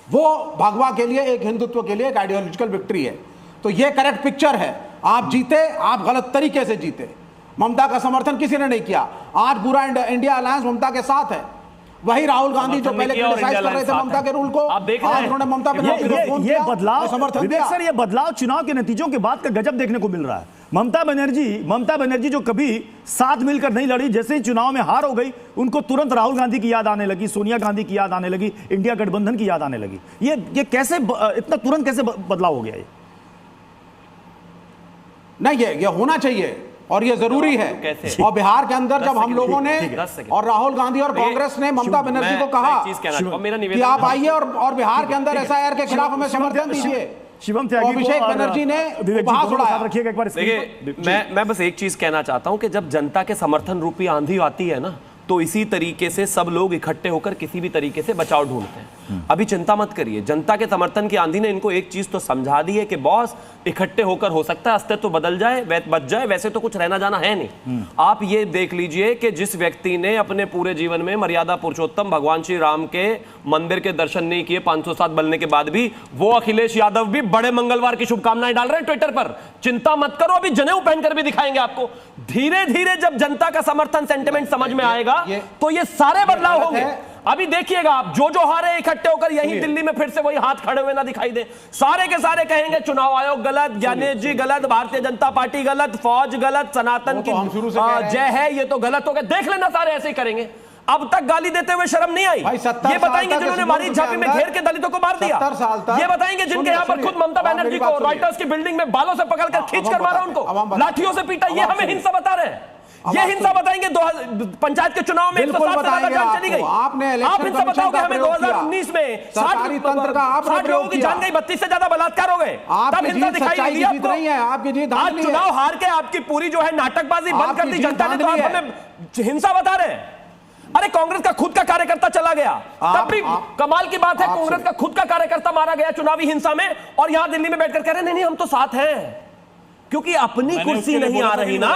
वो भगवा के लिए, एक हिंदुत्व के लिए एक आइडियोलॉजिकल विक्ट्री है। तो ये करेक्ट पिक्चर है। आप जीते, आप गलत तरीके से जीते। ममता का समर्थन किसी ने नहीं किया। आज पूरा इंडिया अलायंस ममता के साथ है। वही राहुल गांधी जो पहले क्रिटिसाइज कर रहे थे ममता के रूल को, आज उन्होंने ममता बनर्जी को फोन किया, बदलाव समर्थन दिया। सर, ये बदलाव चुनाव के नतीजों के बाद का गजब देखने को मिल रहा है। ममता बनर्जी जो कभी साथ मिलकर नहीं लड़ी, जैसे ही चुनाव में हार हो गई, उनको तुरंत राहुल गांधी की याद आने लगी, सोनिया गांधी की याद आने लगी, इंडिया गठबंधन की याद आने लगी। ये कैसे इतना तुरंत कैसे बदलाव हो गया? ये नहीं, ये होना चाहिए और ये जरूरी है। और बिहार के अंदर जब हम लोगों ने और राहुल गांधी और कांग्रेस ने ममता बनर्जी को कहा कि आप आइए और बिहार के अंदर एसआईआर के खिलाफ हमें समर्थन दीजिए, शिवम त्यागी, अभिषेक बनर्जी ने उपहास उड़ाया। रखिएगा एक बार। देखिए, मैं बस एक चीज कहना चाहता हूं कि जब जनता के समर्थन रूपी आंधी आती है ना, तो इसी तरीके से सब लोग इकट्ठे होकर किसी भी तरीके से बचाव ढूंढते हैं। अभी चिंता मत करिए, जनता के समर्थन की आंधी ने इनको एक चीज तो समझा दी है कि बॉस, इकट्ठे होकर हो सकता है अस्तित्व तो बदल जाए, बच जाए, वैसे तो कुछ रहना जाना है नहीं। आप ये देख लीजिए कि जिस व्यक्ति ने अपने पूरे जीवन में मर्यादा पुरुषोत्तम भगवान श्री राम के मंदिर के दर्शन नहीं किए 507 बनने के बाद भी, वो अखिलेश यादव भी बड़े मंगलवार की शुभकामनाएं डाल रहे हैं ट्विटर पर। चिंता मत करो, अभी जनेऊ पहनकर भी दिखाएंगे आपको। धीरे धीरे जब जनता का समर्थन सेंटिमेंट समझ में आएगा तो ये सारे बदलाव होंगे। अभी देखिएगा आप, जो हारे इकट्ठे होकर यही दिल्ली में फिर से वही हाथ खड़े हुए ना दिखाई दे, सारे के सारे कहेंगे चुनाव आयोग गलत, ज्ञानेश जी गलत, भारतीय जनता पार्टी गलत, फौज गलत, सनातन की जय है, ये तो गलत हो गया। देख लेना, सारे ऐसे ही करेंगे। अब तक गाली देते हुए शर्म नहीं आई। ये बताएंगे जिन्होंने मारी झांपी में घेर के दलितों को मार दिया। ये बताएंगे जिनके यहाँ पर खुद ममता बनर्जी को रॉयटर्स की बिल्डिंग में बालों से पकड़कर खींचकर मारा, उनको लाठियों से पीटा। ये हमें हिंसा बता रहे हैं। ये हिंसा बताएंगे पंचायत के चुनाव में 107 से ज्यादा जान चली गई। आप हिंसा बताओगे हमें 2019 में 60 लोगों की जान गई, 32 से ज्यादा बलात्कार हो गए, तब हिंसा दिखाई नहीं दी आपको। आज चुनाव हार के आपकी पूरी जो है नाटकबाजी बंद कर दी जनता ने, तो आप हमें हिंसा बता रहे हैं। अरे कांग्रेस का खुद का कार्यकर्ता चला गया, तब भी कमाल की बात है, कांग्रेस का खुद का कार्यकर्ता मारा गया चुनावी हिंसा में, और यहां दिल्ली में बैठकर कह रहे नहीं हम तो साथ हैं, क्योंकि अपनी कुर्सी नहीं आ रही ना।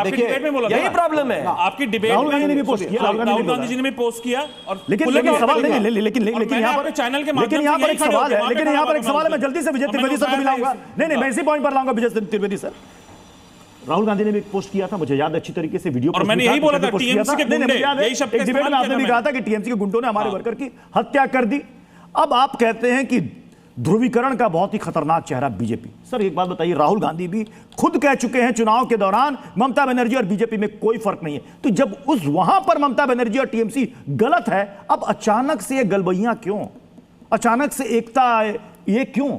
देखिए, यही प्रॉब्लम है। आपकी डिबेट राहुल गांधी ने भी पोस्ट किया, राहुल गांधी जी ने भी पोस्ट किया, और लेकिन सवाल नहीं, लेकिन यहाँ पर चैनल के माध्यम से यहाँ पर एक सवाल है, लेकिन यहाँ पर एक सवाल है, मैं जल्दी से विजय त्रिवेदी सर को मिलाऊंगा। नहीं, मैं इसी पॉइंट पर लाऊंगा विजय त्रिवेदी सर। राहुल गांधी ने भी पोस्ट किया था, मुझे याद अच्छी तरीके से वीडियो, और मैंने यही बोला था टीएमसी के गुंडे, यही शब्द एक डिबेट में आपने भी कहा था कि टीएमसी के गुंडों ने हमारे वर्कर की हत्या कर दी। अब आप कहते हैं कि ध्रुवीकरण का बहुत ही खतरनाक चेहरा बीजेपी। सर एक बात बताइए, राहुल गांधी भी खुद कह चुके हैं चुनाव के दौरान ममता बनर्जी और बीजेपी में कोई फर्क नहीं है, तो जब उस वहां पर ममता बनर्जी और टीएमसी गलत है, अब अचानक से ये गलबैयां क्यों, अचानक से एकता ये क्यों?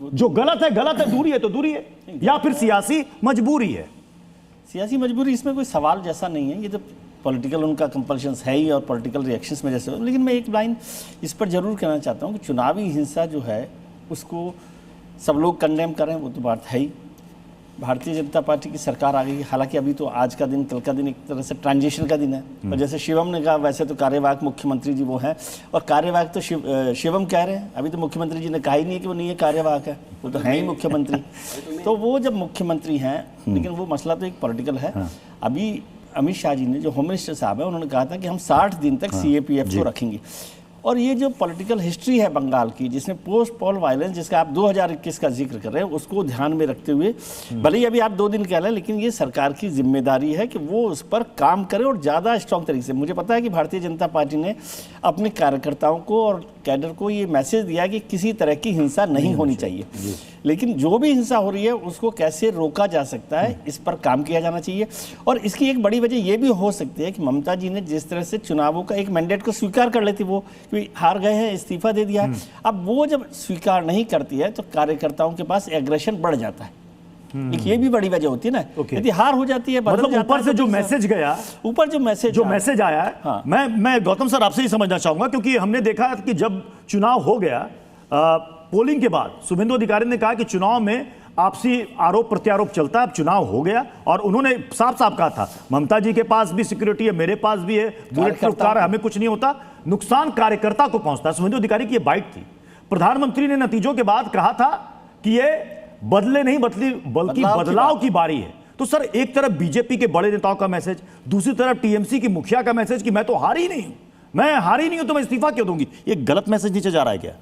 जो गलत है दूरी है तो दूरी है, या फिर सियासी मजबूरी है? सियासी मजबूरी इसमें कोई सवाल जैसा नहीं है, ये तो पॉलिटिकल उनका कंपल्शन है ही और पॉलिटिकल रिएक्शंस में जैसे हो। लेकिन मैं एक लाइन इस पर जरूर कहना चाहता हूँ कि चुनावी हिंसा जो है उसको सब लोग कंडेम करें, वो तो बात है ही। भारतीय जनता पार्टी की सरकार आ गई, हालांकि अभी तो आज का दिन, कल का दिन एक तरह से ट्रांजिशन का दिन है, और जैसे शिवम ने कहा वैसे तो कार्यवाहक मुख्यमंत्री जी वो हैं, और कार्यवाहक तो शिवम कह रहे हैं, अभी तो मुख्यमंत्री जी ने कहा ही नहीं कि वो नहीं है कार्यवाहक है, वो तो है ही मुख्यमंत्री। तो वो जब मुख्यमंत्री हैं, लेकिन वो मसला तो एक पॉलिटिकल है। अभी अमित शाह जी ने, जो होम मिनिस्टर साहब है, उन्होंने कहा था कि हम 60 दिन तक CAPF को रखेंगे, और ये जो पॉलिटिकल हिस्ट्री है बंगाल की, जिसमें पोस्ट पोल वायलेंस, जिसका आप 2021 का जिक्र कर रहे हैं, उसको ध्यान में रखते हुए, भले ही अभी आप 2 दिन कह रहे हैं, लेकिन ये सरकार की जिम्मेदारी है कि वो उस पर काम करे और ज़्यादा स्ट्रॉन्ग तरीके से। मुझे पता है कि भारतीय जनता पार्टी ने अपने कार्यकर्ताओं को और कैडर को ये मैसेज दिया कि किसी तरह की हिंसा नहीं होनी चाहिए, लेकिन जो भी हिंसा हो रही है उसको कैसे रोका जा सकता है, इस पर काम किया जाना चाहिए। और इसकी एक बड़ी वजह ये भी हो सकती है कि ममता जी ने जिस तरह से चुनावों का एक मैंडेट को स्वीकार कर लेती, वो कि हार गए हैं, इस्तीफा दे दिया, अब वो जब स्वीकार नहीं करती है तो कार्यकर्ताओं के पास एग्रेशन बढ़ जाता है। एक ये भी बड़ी वजह होती है ना, यदि हार हो जाती है, मतलब ऊपर से जो मैसेज गया, ऊपर जो मैसेज आया है, हाँ। मैं गौतम सर आपसे ही समझना चाहूंगा, क्योंकि हमने देखा कि जब चुनाव हो गया, पोलिंग के बाद शुभेंदु अधिकारी ने कहा कि चुनाव में आपसी आरोप प्रत्यारोप चलता है, अब चुनाव हो गया, और उन्होंने साफ साफ कहा था ममता जी के पास भी सिक्योरिटी है, मेरे पास भी है, बुलेट प्रूफ कार है, हमें कुछ नहीं होता, नुकसान कार्यकर्ता को पहुंचता है। शुभेंदु अधिकारी की ये बाइट थी। प्रधानमंत्री ने नतीजों के बाद कहा था कि ये बदले नहीं बल्कि बदलाव की बारी है। तो सर एक तरफ बीजेपी के बड़े नेताओं का मैसेज, दूसरी तरफ टीएमसी की मुखिया का मैसेज कि मैं तो हारी नहीं हूं तो मैं इस्तीफा क्यों दूंगी, ये गलत मैसेज नीचे जा रहा है क्या?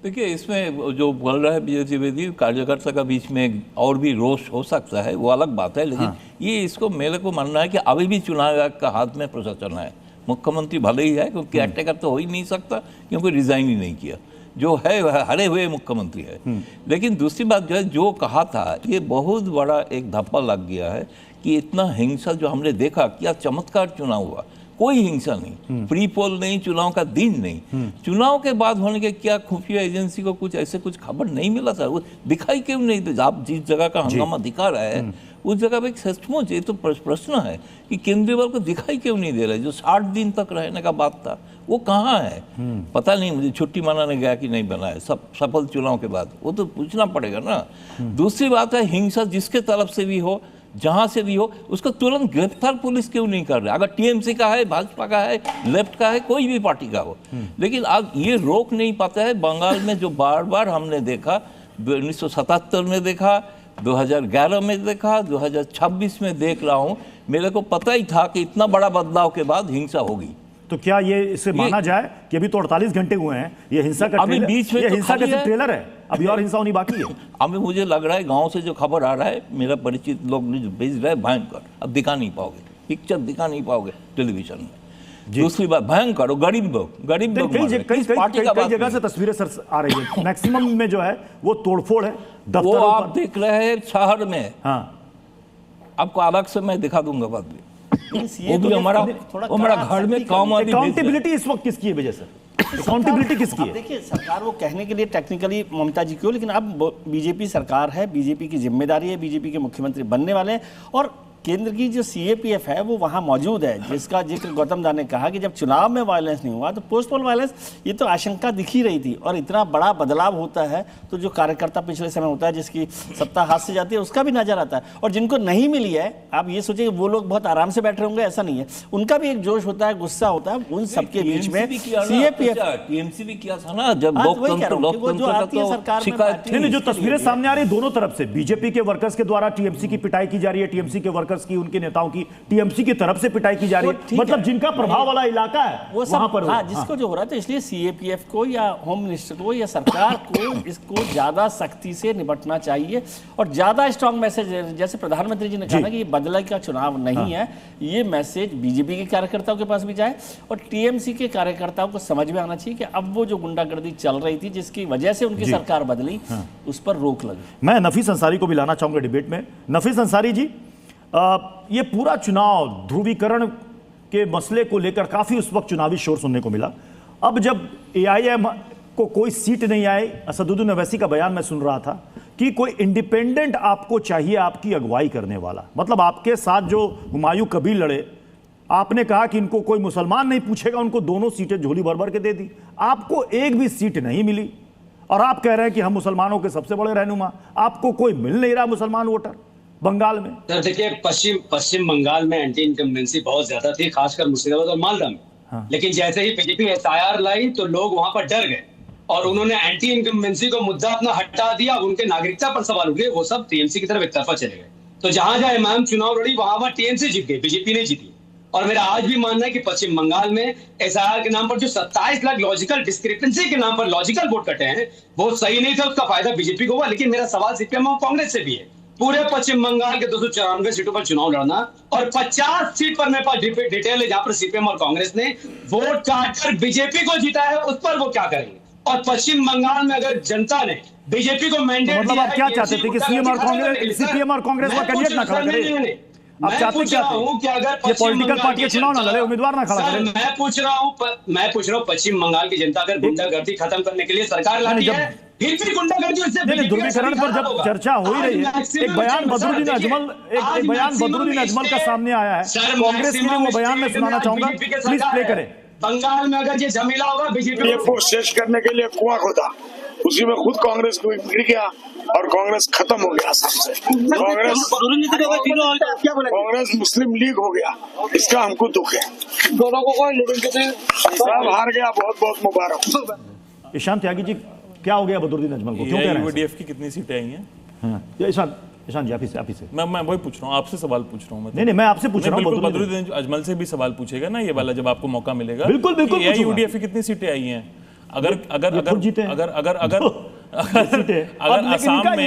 देखिए, इसमें जो बोल रहा है विजय द्विवेदी, कार्यकर्ता का बीच में और भी रोष हो सकता है, वो अलग बात है, लेकिन ये इसको मेरे को मानना है कि अभी भी चुनाव आयोग का हाथ में प्रशासन है। मुख्यमंत्री भले ही है, क्योंकि अटैकर तो हो ही नहीं सकता, क्योंकि रिजाइन ही नहीं किया, जो है वह हरे हुए मुख्यमंत्री है। लेकिन दूसरी बात जो है, जो कहा था, ये बहुत बड़ा एक धब्बा लग गया है कि इतना हिंसा जो हमने देखा, क्या चमत्कार चुनाव हुआ, कोई हिंसा नहीं, प्री पोल नहीं, चुनाव का दिन नहीं, चुनाव के बाद होने के क्या खुफिया एजेंसी को कुछ खबर नहीं मिला था, वो दिखाई क्यों नहीं? आप जिस जगह का हंगामा दिखा रहे हैं उस जगह पे सचमुच ये तो प्रश्न है कि केंद्रीय को दिखाई क्यों नहीं दे रहे? जो 60 दिन तक रहने का बात था वो कहाँ है? पता नहीं, मुझे छुट्टी मनाने गया कि नहीं बनाया सफल चुनाव के बाद, वो तो पूछना पड़ेगा ना। दूसरी बात है, हिंसा जिसके तरफ से भी हो, जहां से भी हो, उसको तुरंत गिरफ्तार पुलिस क्यों नहीं कर रहा? अगर टीएमसी का है, भाजपा का है, लेफ्ट का है, कोई भी पार्टी का हो, लेकिन आज ये रोक नहीं पाता है। बंगाल में जो बार बार हमने देखा, 1977 में देखा, 2011 में देखा, 2026 में देख रहा हूं, मेरे को पता ही था कि इतना बड़ा बदलाव के बाद हिंसा होगी। तो क्या ये इसे माना जाए कि अभी तो 48 घंटे हुए हैं, ये हिंसा का अभी बीच में ये तो हिंसा का ट्रेलर है, अभी और हिंसा होनी बाकी है? अभी मुझे लग रहा है गांव से जो खबर आ रहा है, मेरा परिचित लोग जो भेज रहे हैं, भयंकर, अब दिखा नहीं पाओगे, पिक्चर दिखा नहीं पाओगे टेलीविजन में। दूसरी बात, भयंकर, गरीब लोग कई जगह से तस्वीरें सर आ रही है, मैक्सिमम में जो है वो तोड़फोड़ है, वो आप देख रहे हैं शहर में। हाँ, आपको अलग से मैं दिखा दूंगा बाद में। वो भी हमारा घर में काम वाली अकाउंटेबिलिटी इस वक्त किसकी है? वजह से अकाउंटेबिलिटी किसकी है? देखिए, सरकार वो कहने के लिए टेक्निकली ममता जी क्यों, लेकिन अब बीजेपी सरकार है, बीजेपी की जिम्मेदारी है, बीजेपी के मुख्यमंत्री बनने वाले हैं, और केंद्र की जो CAPF है वो वहाँ मौजूद है, जिसका जिक्र गौतम दा ने कहा कि जब चुनाव में वायलेंस नहीं हुआ तो पोस्ट पोल वायलेंस, ये तो आशंका दिख ही रही थी। और इतना बड़ा बदलाव होता है तो जो कार्यकर्ता पिछले समय होता है, जिसकी सत्ता हाथ से जाती है, उसका भी नजर आता है। और जिनको नहीं मिली है, आप ये सोचिए वो लोग बहुत आराम से बैठे होंगे, ऐसा नहीं है, उनका भी एक जोश होता है, गुस्सा होता है, उन सबके बीच में टीएमसी भी किया था ना, जब जो तस्वीरें सामने आ रही दोनों तरफ से, बीजेपी के वर्कर्स के द्वारा टीएमसी की पिटाई की जा रही है, टीएमसी के वर्कर्स वर्कर्स की, उनके नेताओं की टीएमसी की तरफ से पिटाई की जा रही है। मतलब जिनका प्रभाव वाला इलाका है वो वहां पर हाँ, जिसको जो हो रहा है, तो इसलिए सीएपीएफ को या होम मिनिस्टर को या सरकार को इसको ज्यादा सख्ती से निपटना चाहिए और ज्यादा स्ट्रांग मैसेज, जैसे प्रधानमंत्री जी ने कहा ना कि ये बदलाई का चुनाव नहीं है, ये मैसेज बीजेपी के कार्यकर्ताओं के पास भी जाए और टीएमसी के कार्यकर्ताओं को समझ में आना चाहिए कि अब वो जो गुंडागर्दी चल रही थी जिसकी वजह से उनकी सरकार बदली, उस पर रोक लगे। मैं नफीस अंसारी को भी लाना चाहूंगा डिबेट में। नफीस अंसारी जी, ये पूरा चुनाव ध्रुवीकरण के मसले को लेकर काफी उस वक्त चुनावी शोर सुनने को मिला। अब जब एआईएम को कोई सीट नहीं आई, असदुद्दीन ओवैसी का बयान मैं सुन रहा था कि कोई इंडिपेंडेंट आपको चाहिए आपकी अगुवाई करने वाला। मतलब आपके साथ जो हुमायूं कबीर लड़े, आपने कहा कि इनको कोई मुसलमान नहीं पूछेगा, उनको दोनों सीटें झोली भर भर के दे दी, आपको एक भी सीट नहीं मिली और आप कह रहे हैं कि हम मुसलमानों के सबसे बड़े रहनुमा। आपको कोई मिल नहीं रहा मुसलमान वोटर बंगाल में। सर देखिए, पश्चिम बंगाल में एंटी इनकम्बेंसी बहुत ज्यादा थी, खासकर मुर्शिदाबाद और मालदा में। लेकिन जैसे ही बीजेपी एसआईआर लाई तो लोग वहां पर डर गए और उन्होंने एंटी इनकम्बेंसी को मुद्दा अपना हटा दिया। उनके नागरिकता पर सवाल उठ गए, वो सब टीएमसी की तरफ एक तरफा चले गए। तो जहां जहां इमाम चुनाव लड़ी वहां टीएमसी जीत गई, बीजेपी नहीं जीती। और मेरा आज भी मानना है कि पश्चिम बंगाल में एसआईआर के नाम पर जो 27 लाख लॉजिकल डिस्क्रिपेंसी के नाम पर लॉजिकल वोट कटे हैं वो सही नहीं था, उसका फायदा बीजेपी को हुआ। लेकिन मेरा सवाल सीपीएम और कांग्रेस से भी है, पूरे पश्चिम बंगाल के 294 सीटों पर चुनाव लड़ना और 50 सीट पर मेरे पास डिटेल है जहां पर सीपीएम और कांग्रेस ने वोट काटकर बीजेपी को जीता है, उस पर वो क्या करेंगे। और पश्चिम बंगाल में अगर जनता ने बीजेपी को मैंडेट मतलब आप क्या चाहते थे कि सीपीएम और कांग्रेस का कैंडिडेट ना खड़ा करे? आप चाहते क्या थे कि अगर ये पॉलिटिकल पार्टी के चुनाव ना लड़े, उम्मीदवार ना खड़ा करे? मैं पूछ रहा हूँ पश्चिम बंगाल की जनता अगर गुंडागर्दी खत्म करने के लिए सरकार लाती है, फिर भी गुंडागर्दी उससे ध्रुवीकरण पर जब चर्चा हो ही रही है, एक बयान बदरुद्दीन अजमल का सामने आया है कांग्रेस के लिए, वो बयान मैं सुनाना चाहूंगा, प्लीज प्ले करें। बंगाल में अगर ये जमीला होगा बीजेपी को शेष करने के लिए कुआं खोदा, उसी में खुद कांग्रेस को गिर गया और कांग्रेस खत्म हो गया सबसे। कांग्रेस मुस्लिम लीग हो गया, इसका हमको दुख है। दोनों को कोई लड़ेंगे सब हार गया, बहुत बहुत मुबारक। ईशान त्यागी जी, क्या हो गया बदरुद्दीन अजमल को, क्यों कह रहे हैं? यूडीएफ की कितनी सीटें आई हैं? ईशान जी आप से मैं वही पूछ रहा हूँ, आपसे सवाल पूछ रहा हूँ। नहीं मैं आपसे पूछ रहा हूँ, बदरुद्दीन अजमल से भी सवाल पूछेगा ना ये वाला जब आपको मौका मिलेगा। बिल्कुल यूडीएफ की कितनी सीटें आई हैं? अगर असम में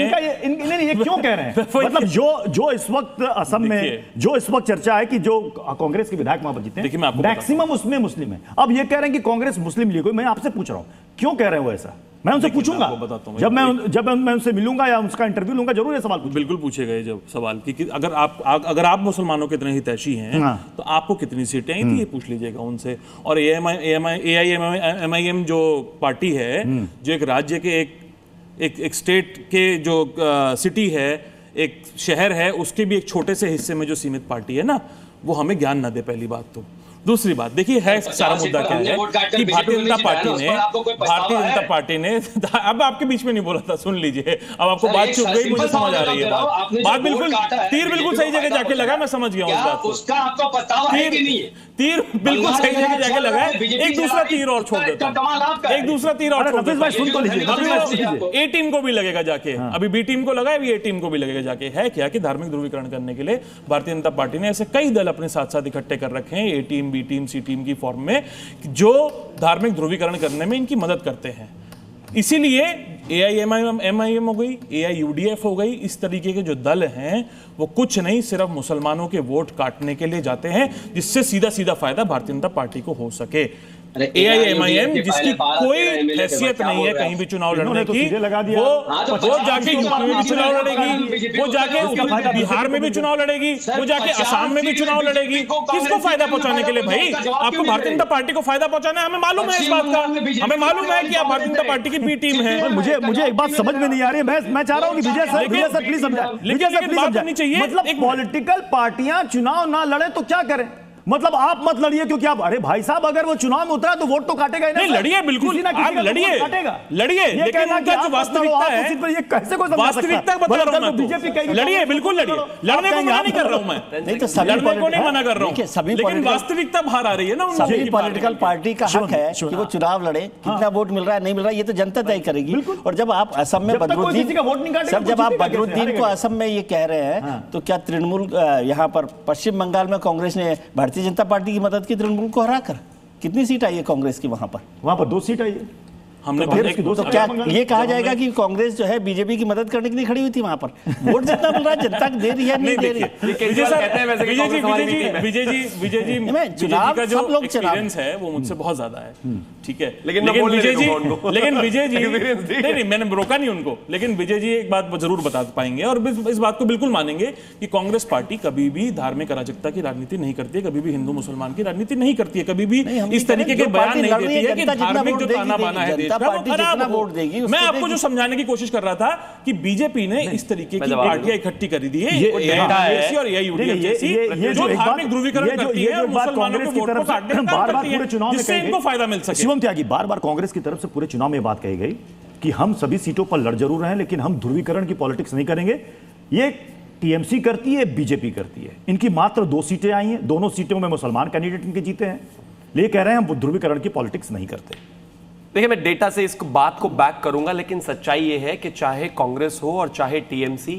ये क्यों कह रहे हैं? मतलब जो इस वक्त असम में जो इस वक्त चर्चा है कि जो कांग्रेस के विधायक वहां पर जीते हैं मैक्सिमम उसमें मुस्लिम है। अब ये कह रहे हैं कि कांग्रेस मुस्लिम लीग, मैं आपसे पूछ रहा हूं क्यों कह रहे हैं वो ऐसा? मैं उनसे पूछूंगा, जब मैं उनसे मिलूंगा या उसका इंटरव्यू लूंगा जरूर ये सवाल बिल्कुल पूछेगा ये जब सवाल कि अगर आप मुसलमानों के इतने हितैषी हैं तो आपको कितनी सीटें आई थी, ये पूछ लीजिएगा उनसे। और एआईएमआईएम जो पार्टी है, जो एक राज्य के एक स्टेट के जो सिटी है, एक शहर है, उसके भी एक छोटे से हिस्से में जो सीमित पार्टी है ना, वो हमें ज्ञान ना दे, पहली बात तो। दूसरी बात देखिए, है सारा मुद्दा क्या है कि भारतीय जनता पार्टी ने अब आपके बीच में नहीं बोला था, सुन लीजिए, अब आपको बात चुप गई, मुझे समझ आ रही है बात बिल्कुल तीर बिल्कुल सही जगह जाके लगा, मैं समझ गया उस बात को। तीर बिल्कुल सही जगह जाके लगा है। एक दूसरा तीर और छोड़ देता हूं, एक दूसरा तीर और छोड़ देता हूं। ए टीम को भी लगेगा जाके, अभी बी टीम को लगा है, अभी ए टीम को भी लगेगा जाके। है क्या कि धार्मिक ध्रुवीकरण करने के लिए भारतीय जनता पार्टी ने ऐसे कई दल अपने साथ साथ इकट्ठे कर रखे हैं, ए टीम, बी टीम, सी टीम की फॉर्म में, जो धार्मिक ध्रुवीकरण करने में इनकी मदद करते हैं। इसीलिए एआईएमआईएम हो गई, एआईयूडीएफ हो गई, इस तरीके के जो दल हैं वो कुछ नहीं, सिर्फ मुसलमानों के वोट काटने के लिए जाते हैं, जिससे सीधा सीधा फायदा भारतीय जनता पार्टी को हो सके। एआईएमआईएम जिसकी कोई हैसियत नहीं है कहीं भी चुनाव लड़ने की, वो जाके यूपी में भी चुनाव लड़ेगी, वो जाके बिहार में भी चुनाव लड़ेगी, वो जाके असम में भी चुनाव लड़ेगी। किसको फायदा पहुंचाने के लिए भाई? आपको भारतीय जनता पार्टी को फायदा पहुंचाना है, हमें मालूम है इस बात का, हमें मालूम है कि आप भारतीय जनता पार्टी की बी टीम है। मुझे एक बात समझ में नहीं आ रही है, मैं चाह रहा हूं कि विजय सर प्लीज समझाएं, मतलब पॉलिटिकल पार्टियां चुनाव ना लड़े तो क्या करें? मतलब आप मत लड़िए क्योंकि आप, अरे भाई साहब अगर वो चुनाव में उतरा तो वोट तो काटेगा ही ना। नहीं लड़िए, बिल्कुल आप लड़िए, लड़िए, लेकिन उनका जो वास्तविकता है, ये कैसे कोई वास्तविकता बता रहा हूं मैं, बीजेपी लड़िए, बिल्कुल लड़िए, लड़ने को मना नहीं कर रहा हूं मैं, नहीं तो लड़ने को नहीं मना कर रहा हूं, लेकिन वास्तविकता बाहर आ रही है ना। सभी पॉलिटिकल पार्टी का हक है कि वो चुनाव लड़े, कितना वोट मिल रहा है नहीं मिल रहा है ये तो जनता तय करेगी। और जब आप असम में बदरुद्दीन, जब आप बदरुद्दीन को असम में ये कह रहे हैं तो क्या तृणमूल यहाँ पर पश्चिम बंगाल में कांग्रेस ने भारतीय जनता पार्टी की मदद की तृणमूल को हराकर? कितनी सीट आई है कांग्रेस की वहां पर 2 सीट आई है। हमने तो क्या ये कहा जाएगा कि कांग्रेस जो है बीजेपी की मदद करने के लिए खड़ी हुई थी वहां पर? वोट जितना मिल रहा है जनता दे रही है नहीं दे रही है। विजय जी चुनाव का जो सब लोग एक्सपीरियंस है वो मुझसे बहुत ज्यादा है, ठीक है, लेकिन विजय जी नहीं, मैंने रोका नहीं उनको, लेकिन विजय जी एक बात जरूर बता पाएंगे और इस बात को बिल्कुल मानेंगे कि कांग्रेस पार्टी कभी भी धार्मिक अराजकता की राजनीति नहीं करती है, कभी भी हिंदू मुसलमान की राजनीति नहीं करती है, कभी भी इस तरीके के बयान नहीं देती है कि धार्मिक जो ताना बाना है देश का वो खराब हो। मैं आपको जो समझाने की कोशिश कर रहा था कि बीजेपी ने इस तरीके की पार्टियां इकट्ठी कर दी है और एआईयूडीएफ जैसी जो धार्मिक ध्रुवीकरण करती है और मुसलमानों के वोट को काटने का काम करती है जिससे इनको फायदा मिल सके। शिवम त्यागी, बार-बार कांग्रेस की तरफ से पूरे चुनाव में बात कही गई कि हम सभी सीटों पर लड़ जरूर रहे हैं लेकिन हम ध्रुवीकरण की पॉलिटिक्स नहीं करेंगे। ये टीएमसी करती है, बीजेपी करती है। इनकी मात्र 2 सीटें आई हैं, दोनों सीटों में मुसलमान कैंडिडेट इनके जीते हैं, ले कह रहे हैं हम ध्रुवीकरण की पॉलिटिक्स नहीं करते। देखिए मैं डेटा से इस बात को बैक करूंगा, लेकिन सच्चाई यह है कि चाहे कांग्रेस हो और चाहे टीएमसी,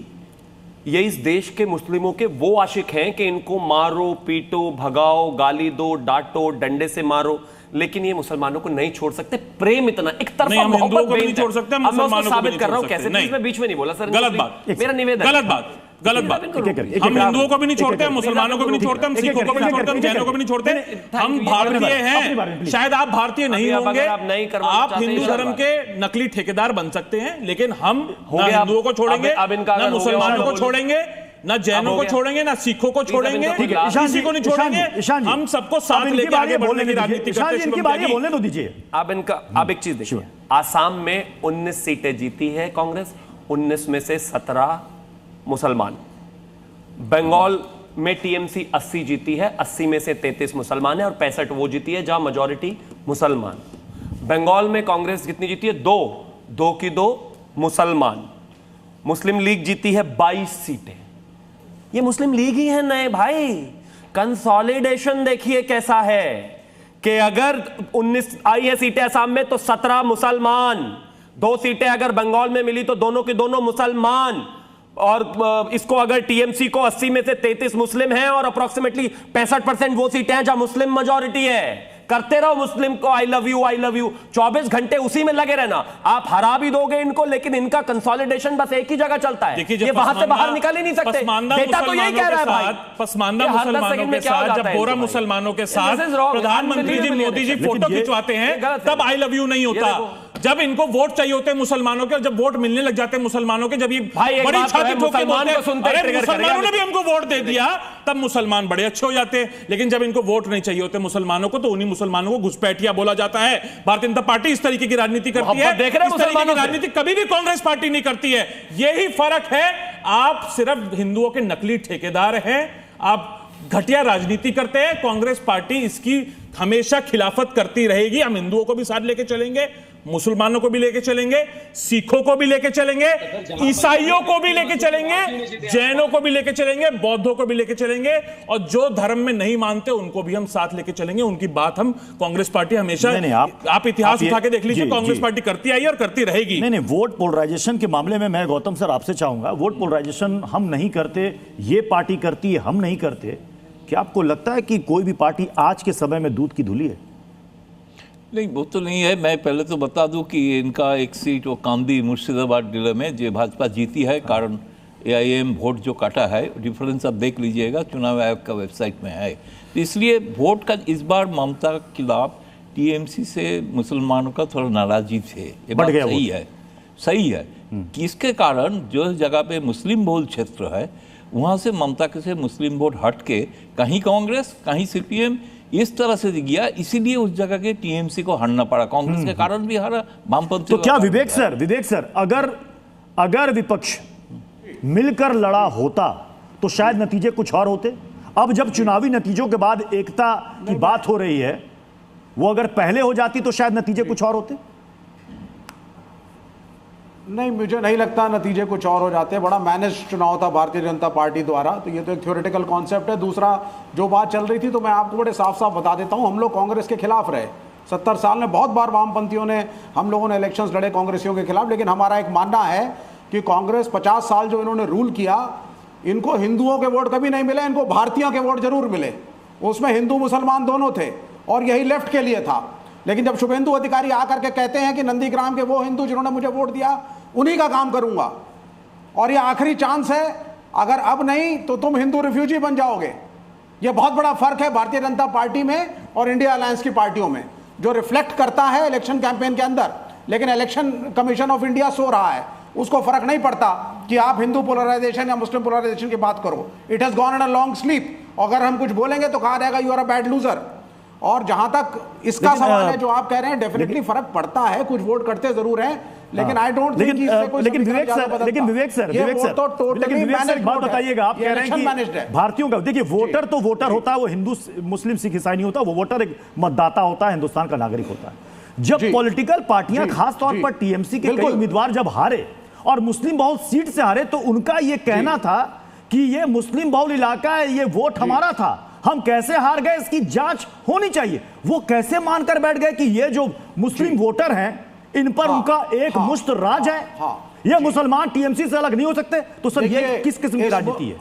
ये इस देश के मुस्लिमों के वो आशिक हैं कि इनको मारो, पीटो, भगाओ, गाली दो, डांटो, डंडे से मारो, लेकिन ये मुसलमानों को नहीं छोड़ सकते। प्रेम इतना एक तरफा मोहब्बत नहीं छोड़ सकते, अब मैं उसको साबित कर रहा हूं कैसे, मैं बीच में नहीं बोला सर, गलत बात, मेरा निवेदन, गलत बात। हम हिंदुओं को भी नहीं छोड़ते, हम मुसलमानों को भी नहीं छोड़ते, हम सिखों को भी नहीं छोड़ते, हम जैनों को भी नहीं छोड़ते। हम भारतीय हैं, शायद आप भारतीय नहीं होंगे, आप हिंदू धर्म के नकली ठेकेदार बन सकते हैं, लेकिन हम ना हिंदुओं को छोड़ेंगे, ना मुसलमानों को छोड़ेंगे, ना जैनों को छोड़ेंगे, ना सिखों को छोड़ेंगे, किसी को नहीं छोड़ेंगे। हम सबको साथ लेकर आगे बढ़ने की राजनीति करते हैं। बोलने दो दीजिए। आप एक चीज देखिए, आसाम में 19 सीटें जीती है कांग्रेस, 19 में से 17 मुसलमान। बंगाल में टीएमसी 80 जीती है, 80 में से 33 मुसलमान है और 65 वो जीती है जहां मेजॉरिटी मुसलमान। बंगाल में कांग्रेस कितनी जीती है? 2 की 2 मुसलमान। मुस्लिम लीग जीती है 22 सीटें। ये मुस्लिम लीग ही है नए भाई। कंसोलिडेशन देखिए कैसा है कि अगर 19 आई है सीटें असम में तो 17 मुसलमान, 2 सीटें अगर बंगाल में मिली तो दोनों की दोनों मुसलमान, और इसको अगर टीएमसी को 80 में से 33 मुस्लिम हैं और अप्रोक्सीमेटली 65% वो सीटें हैं जहां मुस्लिम मेजॉरिटी है। करते रहो मुस्लिम को आई लव यू 24 घंटे उसी में लगे रहना। आप हरा भी दोगे इनको, लेकिन इनका कंसोलिडेशन बस एक ही जगह चलता है, ये वहां से बाहर निकल ही नहीं सकते। बेटा तो यही कह रहा है भाई, पसमानदा मुसलमानों के साथ, जब बोरा मुसलमानों के साथ प्रधानमंत्री जी मोदी जी फोटो खिंचवाते हैं तब आई लव यू नहीं होता। जब इनको वोट चाहिए होते हैं मुसलमानों के, जब वोट मिलने लग जाते हैं मुसलमानों के, जब ये बड़ी छाती ठोक के बोलते हैं अरे मुसलमानों ने भी हमको वोट दे दिया, तब मुसलमान बड़े अच्छे हो जाते हैं। लेकिन जब इनको वोट नहीं चाहिए होते मुसलमानों को, तो उन्हीं मुसलमानों को घुसपैठिया बोला जाता है। भारतीय जनता पार्टी इस तरीके की राजनीति करती है, इस तरीके की राजनीति कभी भी कांग्रेस पार्टी नहीं करती है। यही फर्क है। आप सिर्फ हिंदुओं के नकली ठेकेदार हैं, आप घटिया राजनीति करते हैं। कांग्रेस पार्टी इसकी हमेशा खिलाफत करती रहेगी। हम हिंदुओं को भी साथ लेके चलेंगे, मुसलमानों को भी लेके चलेंगे, सिखों को भी लेके चलेंगे, ईसाइयों को भी लेके चलेंगे, जैनों को भी लेके चलेंगे, बौद्धों को भी लेके चलेंगे, और जो धर्म में नहीं मानते उनको भी हम साथ लेके चलेंगे। उनकी बात हम कांग्रेस पार्टी हमेशा, आप इतिहास उठा के देख लीजिए, कांग्रेस पार्टी करती आई और करती रहेगी। नहीं, वोट पोलराइजेशन के मामले में मैं गौतम सर आपसे चाहूंगा, वोट पोलराइजेशन हम नहीं करते, ये पार्टी करती है, हम नहीं करते। क्या आपको लगता है कि कोई भी पार्टी आज के समय में दूध की धुली है? नहीं, वो तो नहीं है। मैं पहले तो बता दूं कि इनका एक सीट वो कांदी मुर्शिदाबाद जिले में जो भाजपा जीती है, कारण एआईएम वोट जो काटा है, डिफरेंस आप देख लीजिएगा, चुनाव आयोग का वेबसाइट में है। तो इसलिए वोट का इस बार ममता के खिलाफ टीएमसी से मुसलमानों का थोड़ा नाराजगी थे, ये बात सही है कि इसके कारण जो जगह पे मुस्लिम बहुल क्षेत्र है वहाँ से ममता के से मुस्लिम वोट हट के कहीं कांग्रेस कहीं सीपीएम इस तरह से गया, इसीलिए उस जगह के टीएमसी को हटना पड़ा। कांग्रेस के कारण भी हरा, वामपंथी। तो क्या विवेक सर अगर विपक्ष मिलकर लड़ा होता तो शायद नतीजे कुछ और होते। अब जब चुनावी नतीजों के बाद एकता की बात हो रही है, वो अगर पहले हो जाती तो शायद नतीजे कुछ और होते। नहीं, मुझे नहीं लगता नतीजे कुछ और हो जाते। बड़ा मैनेज चुनाव था भारतीय जनता पार्टी द्वारा, तो ये तो एक थ्योरेटिकल कॉन्सेप्ट है। दूसरा जो बात चल रही थी, तो मैं आपको बड़े साफ साफ बता देता हूँ, हम लोग कांग्रेस के खिलाफ रहे 70 साल में। बहुत बार वामपंथियों ने, हम लोगों ने इलेक्शंस लड़े कांग्रेसियों के खिलाफ, लेकिन हमारा एक मानना है कि कांग्रेस 50 साल जो इन्होंने रूल किया, इनको हिंदुओं के वोट कभी नहीं मिले, इनको भारतीयों के वोट जरूर मिले। उसमें हिंदू मुसलमान दोनों थे और यही लेफ्ट के लिए था। लेकिन जब शुभेंदु अधिकारी आकर के कहते हैं कि नंदीग्राम के वो हिंदू जिन्होंने मुझे वोट दिया उन्हीं का काम करूंगा, और ये आखिरी चांस है, अगर अब नहीं तो तुम हिंदू रिफ्यूजी बन जाओगे। ये बहुत बड़ा फर्क है भारतीय जनता पार्टी में और इंडिया अलायंस की पार्टियों में, जो रिफ्लेक्ट करता है इलेक्शन कैंपेन के अंदर। लेकिन election commission of India so रहा है, उसको फर्क नहीं पड़ता कि आप हिंदू पोलराइजेशन या मुस्लिम पोलराइजेशन की बात करो। It has gone in a long sleep. अगर हम कुछ बोलेंगे तो कहा जाएगा you are a bad loser. और जहां तक इसका सवाल है जो आप कह रहे हैं, डेफिनेटली फर्क पड़ता है, कुछ वोट करते जरूर हैं, लेकिन आई डोंट थिंक इससे कोई। लेकिन विवेक सर एक बात बताइएगा, आप कह रहे हैं कि भारतीयों का, देखिए वोटर तो वोटर होता है, वो हिंदू मुस्लिम सिख ईसाई नहीं होता, वो वोटर एक मतदाता होता है, हिंदुस्तान का नागरिक होता है। जब पॉलिटिकल पार्टियां, खास तौर पर टीएमसी के कई उम्मीदवार जब हारे और मुस्लिम बहुल सीट से हारे, तो उनका ये कहना था कि ये मुस्लिम बहुल इलाका है, ये वोट हमारा था, हम कैसे हार गए इसकी जांच होनी चाहिए। वो कैसे मानकर बैठ गए कि ये जो मुस्लिम वोटर हैं इन पर उनका एक मुश्त राज है, ये मुसलमान टीएमसी से अलग नहीं हो सकते। तो सर ये किस किस्म की राजनीति है?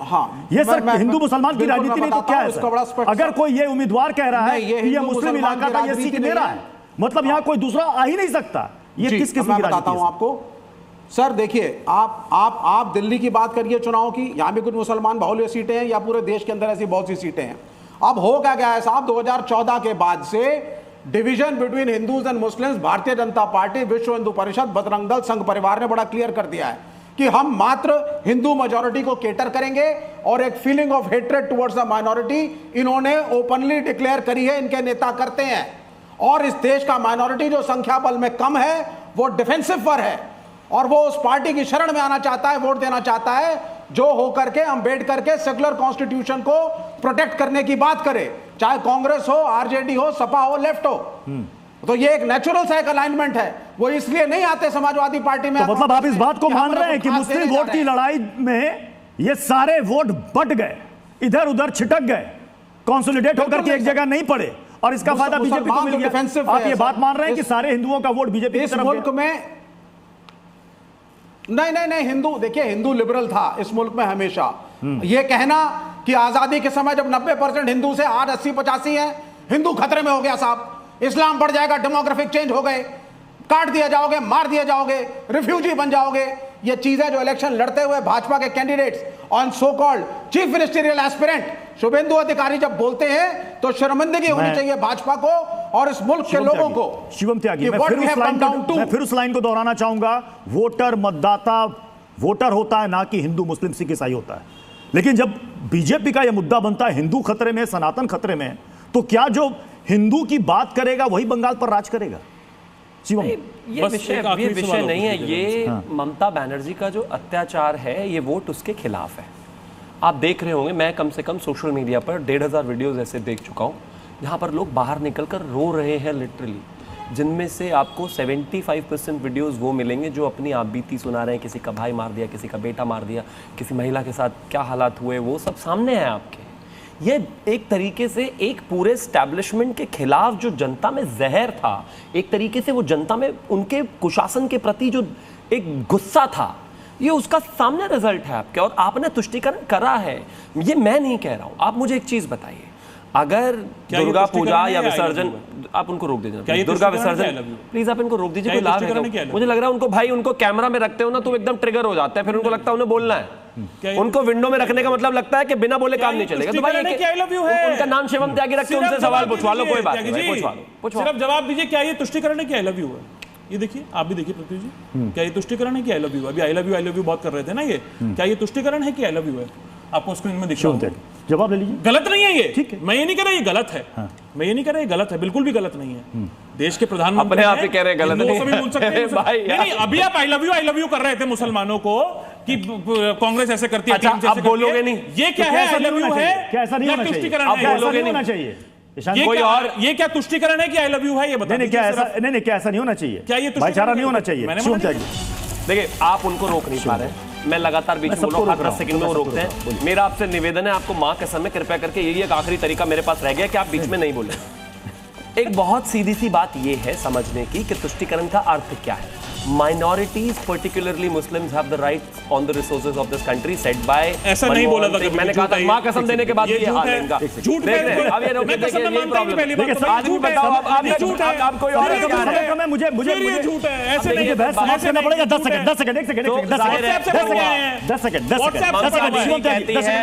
ये सर हिंदू मुसलमान की राजनीति नहीं तो क्या है सर? अगर कोई ये उम्मीदवार कह रहा है कि ये मुस्लिम इलाका था, ये सीट मेरा है, मतलब यहाँ कोई दूसरा आ ही नहीं सकता, ये किस किस्म की राजनीति है? आपको सर देखिए, आप दिल्ली की बात करिए चुनाव की, यहां भी कुछ मुसलमान बहुल्य सीटें हैं, या पूरे देश के अंदर ऐसी बहुत सी सीटें हैं। अब हो क्या गया है साहब, 2014 के बाद से division between Hindus and Muslims, Bharatiya Janata party, विश्व हिंदू परिषद, बजरंग दल, संघ परिवार ने बड़ा क्लियर कर दिया है कि हम मात्र हिंदू मेजॉरिटी को केटर करेंगे, और एक feeling of hatred towards the minority इन्होंने ओपनली डिक्लेयर करी है, इनके नेता करते हैं। और इस देश का माइनॉरिटी जो संख्या बल में कम है, वो डिफेंसिव पर है, और वो उस पार्टी की शरण में आना चाहता है, वोट देना चाहता है जो होकर के अंबेडकर के सेकुलर कॉन्स्टिट्यूशन को प्रोटेक्ट करने की बात करे, चाहे कांग्रेस हो, आरजेडी हो, सपा हो, लेफ्ट हो। तो ये एक नेचुरल सा एक अलाइनमेंट है, वो इसलिए नहीं आते समाजवादी पार्टी में। तो मतलब आप इस बात को मान रहे हैं कि मुस्लिम वोट की लड़ाई में ये सारे वोट बट गए, इधर उधर छिटक गए, कंसोलिडेट होकर के एक जगह नहीं पड़े, और इसका फायदा बीजेपी को मिल गया। आप ये बात मान रहे हैं कि सारे हिंदुओं का वोट बीजेपी की तरफ मुल्क में? नहीं, हिंदू देखिए, हिंदू लिबरल था इस मुल्क में हमेशा। यह कहना कि आजादी के समय जब 90% हिंदू से आज 80-85 है, हिंदू खतरे में हो गया साहब, इस्लाम बढ़ जाएगा, डेमोग्राफिक चेंज हो गए, काट दिया जाओगे, मार दिए जाओगे, रिफ्यूजी बन जाओगे, ये चीजें जो इलेक्शन लड़ते हुए भाजपा के candidates on so called chief ministerial aspirant Suvendu Adhikari जब बोलते हैं, तो शर्मिंदगी होनी चाहिए भाजपा को और इस मुल्क के लोगों को। शिवम त्यागी, मैं फिर उस लाइन को दोहराना चाहूंगा, वोटर मतदाता वोटर होता है, ना कि हिंदू मुस्लिम सिख ईसाई होता है। लेकिन जब बीजेपी का यह मुद्दा बनता है हिंदू खतरे में, सनातन खतरे में, तो क्या जो हिंदू की बात करेगा वही बंगाल पर राज करेगा? ये विषय नहीं है, ये ममता बनर्जी का जो अत्याचार है, ये वोट उसके खिलाफ है। आप देख रहे होंगे, मैं कम से कम सोशल मीडिया पर 1500 वीडियोस ऐसे देख चुका हूँ जहाँ पर लोग बाहर निकलकर रो रहे हैं लिटरली, जिनमें से आपको 75% वीडियोस वो मिलेंगे जो अपनी आप बीती सुना रहे हैं, किसी का भाई मार दिया, किसी का बेटा मार दिया, किसी महिला के साथ क्या हालात हुए, वो सब सामने है आपके। ये एक तरीके से एक पूरे एस्टैब्लिशमेंट के खिलाफ जो जनता में जहर था, एक तरीके से वो जनता में उनके कुशासन के प्रति जो एक गुस्सा था, ये उसका सामने रिजल्ट है आपके, और आपने तुष्टीकरण करा है। ये मैं नहीं कह रहा हूं। आप मुझे एक चीज बताइए, अगर दुर्गा पूजा या विसर्जन, आप उनको रोक दीजिए, दुर्गा विसर्जन प्लीज आप इनको रोक दीजिए, कोई लाभ है? मुझे लग रहा है उनको, भाई उनको कैमरा में रखते हो ना तो एकदम ट्रिगर हो जाता है, फिर उनको लगता है उन्हें बोलना है, उनको विंडो में रखने का मतलब लगता है कि बिना बोले काम नहीं चलेगा। तो भाई उनका नाम शिवम त्यागी रख के उनसे सवाल पूछवा लो, कोई बात नहीं, पूछवा लो, जवाब दीजिए, क्या ये तुष्टीकरण है कि आई लव यू है? ये देखिए, आप भी देखिए पृथ्वी जी, क्या ये तुष्टीकरण है कि आई लव यू? अभी आई लव यू बात कर रहे थे ना, ये क्या ये तुष्टीकरण है कि आई लव यू है? आपको स्क्रीन में दिखा, जवाब ले लीजिए। गलत नहीं है ये, ठीक है, मैं ये नहीं कह रहा ये गलत है, मैं ये नहीं कह रहा ये गलत है, बिल्कुल भी गलत नहीं है। देश के प्रधानमंत्री अपने आप ही कह रहे हैं गलत नहीं भाई। नहीं, अभी आप आई लव यू कर रहे थे मुसलमानों को, कि कांग्रेस ऐसे करती है, अच्छा, टीएमसी ऐसे आप बोलोगे करती है। नहीं? ये क्या है? आई लव यू है? क्या ऐसा नहीं या होना चाहिए? तुष्टिकरण आप है? बोलोगे नहीं होना चाहिए? ये क्या तुष्टिकरण है कि आई लव यू है? ये बता नहीं, क्या ऐसा नहीं, क्या ऐसा नहीं होना चाहिए? क्या ये भाईचारा नहीं होना चाहिए? मैंने शुभम मना त्यागी, देखिए, आप उनको रोक नहीं पा रहे हैं। मैं लगातार बीच में बोल रहा हूं, हर 10 सेकंड में वो रोकते हैं। मेरा आपसे निवेदन है, आपको मां कसम है, कृपया करके यही एक आखिरी तरीका मेरे पास रह गया कि आप बीच में नहीं बोले। एक बहुत सीधी सी बात यह है समझने की कि तुष्टिकरण का अर्थ क्या है। Minorities, particularly Muslims, have the right on the resources of this country set by. ऐसा नहीं बोला था कभी। मैंने कहा था मां कसम देने के बाद ये हाल है इनका। झूठ देख रहे हैं, अब ये रोक देखिए, यही प्रॉब्लम है। आदमी बताओ, आप कोई और मुझे झूठ है, ऐसे नहीं बहस समाप्त करना पड़ेगा। 10 second, 10 second, 1 second, 10 second,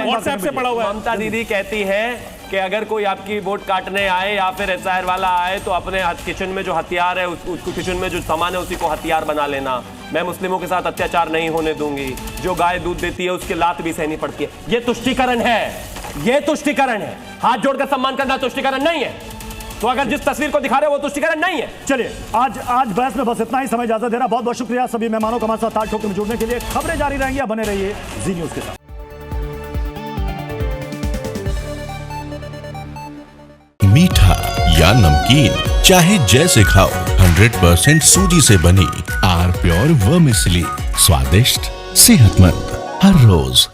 WhatsApp से पढ़ा हुआ है। ममता दीदी कहती है कि अगर कोई आपकी वोट काटने आए या फिर एसआईआर वाला आए तो अपने किचन में जो हथियार है, उसको किचन में जो सामान है उसी को हथियार बना लेना। मैं मुस्लिमों के साथ अत्याचार नहीं होने दूंगी। जो गाय दूध देती है उसके लात भी सहनी पड़ती है। ये तुष्टिकरण है, ये तुष्टिकरण है। हाथ जोड़कर सम्मान करना तुष्टिकरण नहीं है। तो अगर जिस तस्वीर को दिखा रहे हो वो तुष्टिकरण नहीं है। चलिए, आज बहस में बस इतना ही। समय इजाजत देना। बहुत बहुत शुक्रिया सभी मेहमानों का हमारे साथ ताल ठोक में जुड़ने के लिए। खबरें जारी रहेंगी, आप बने रहिए जी न्यूज के साथ। मीठा या नमकीन, चाहे जैसे खाओ, 100% सूजी से बनी आर प्योर वर्मिसेली, स्वादिष्ट, सेहतमंद हर रोज।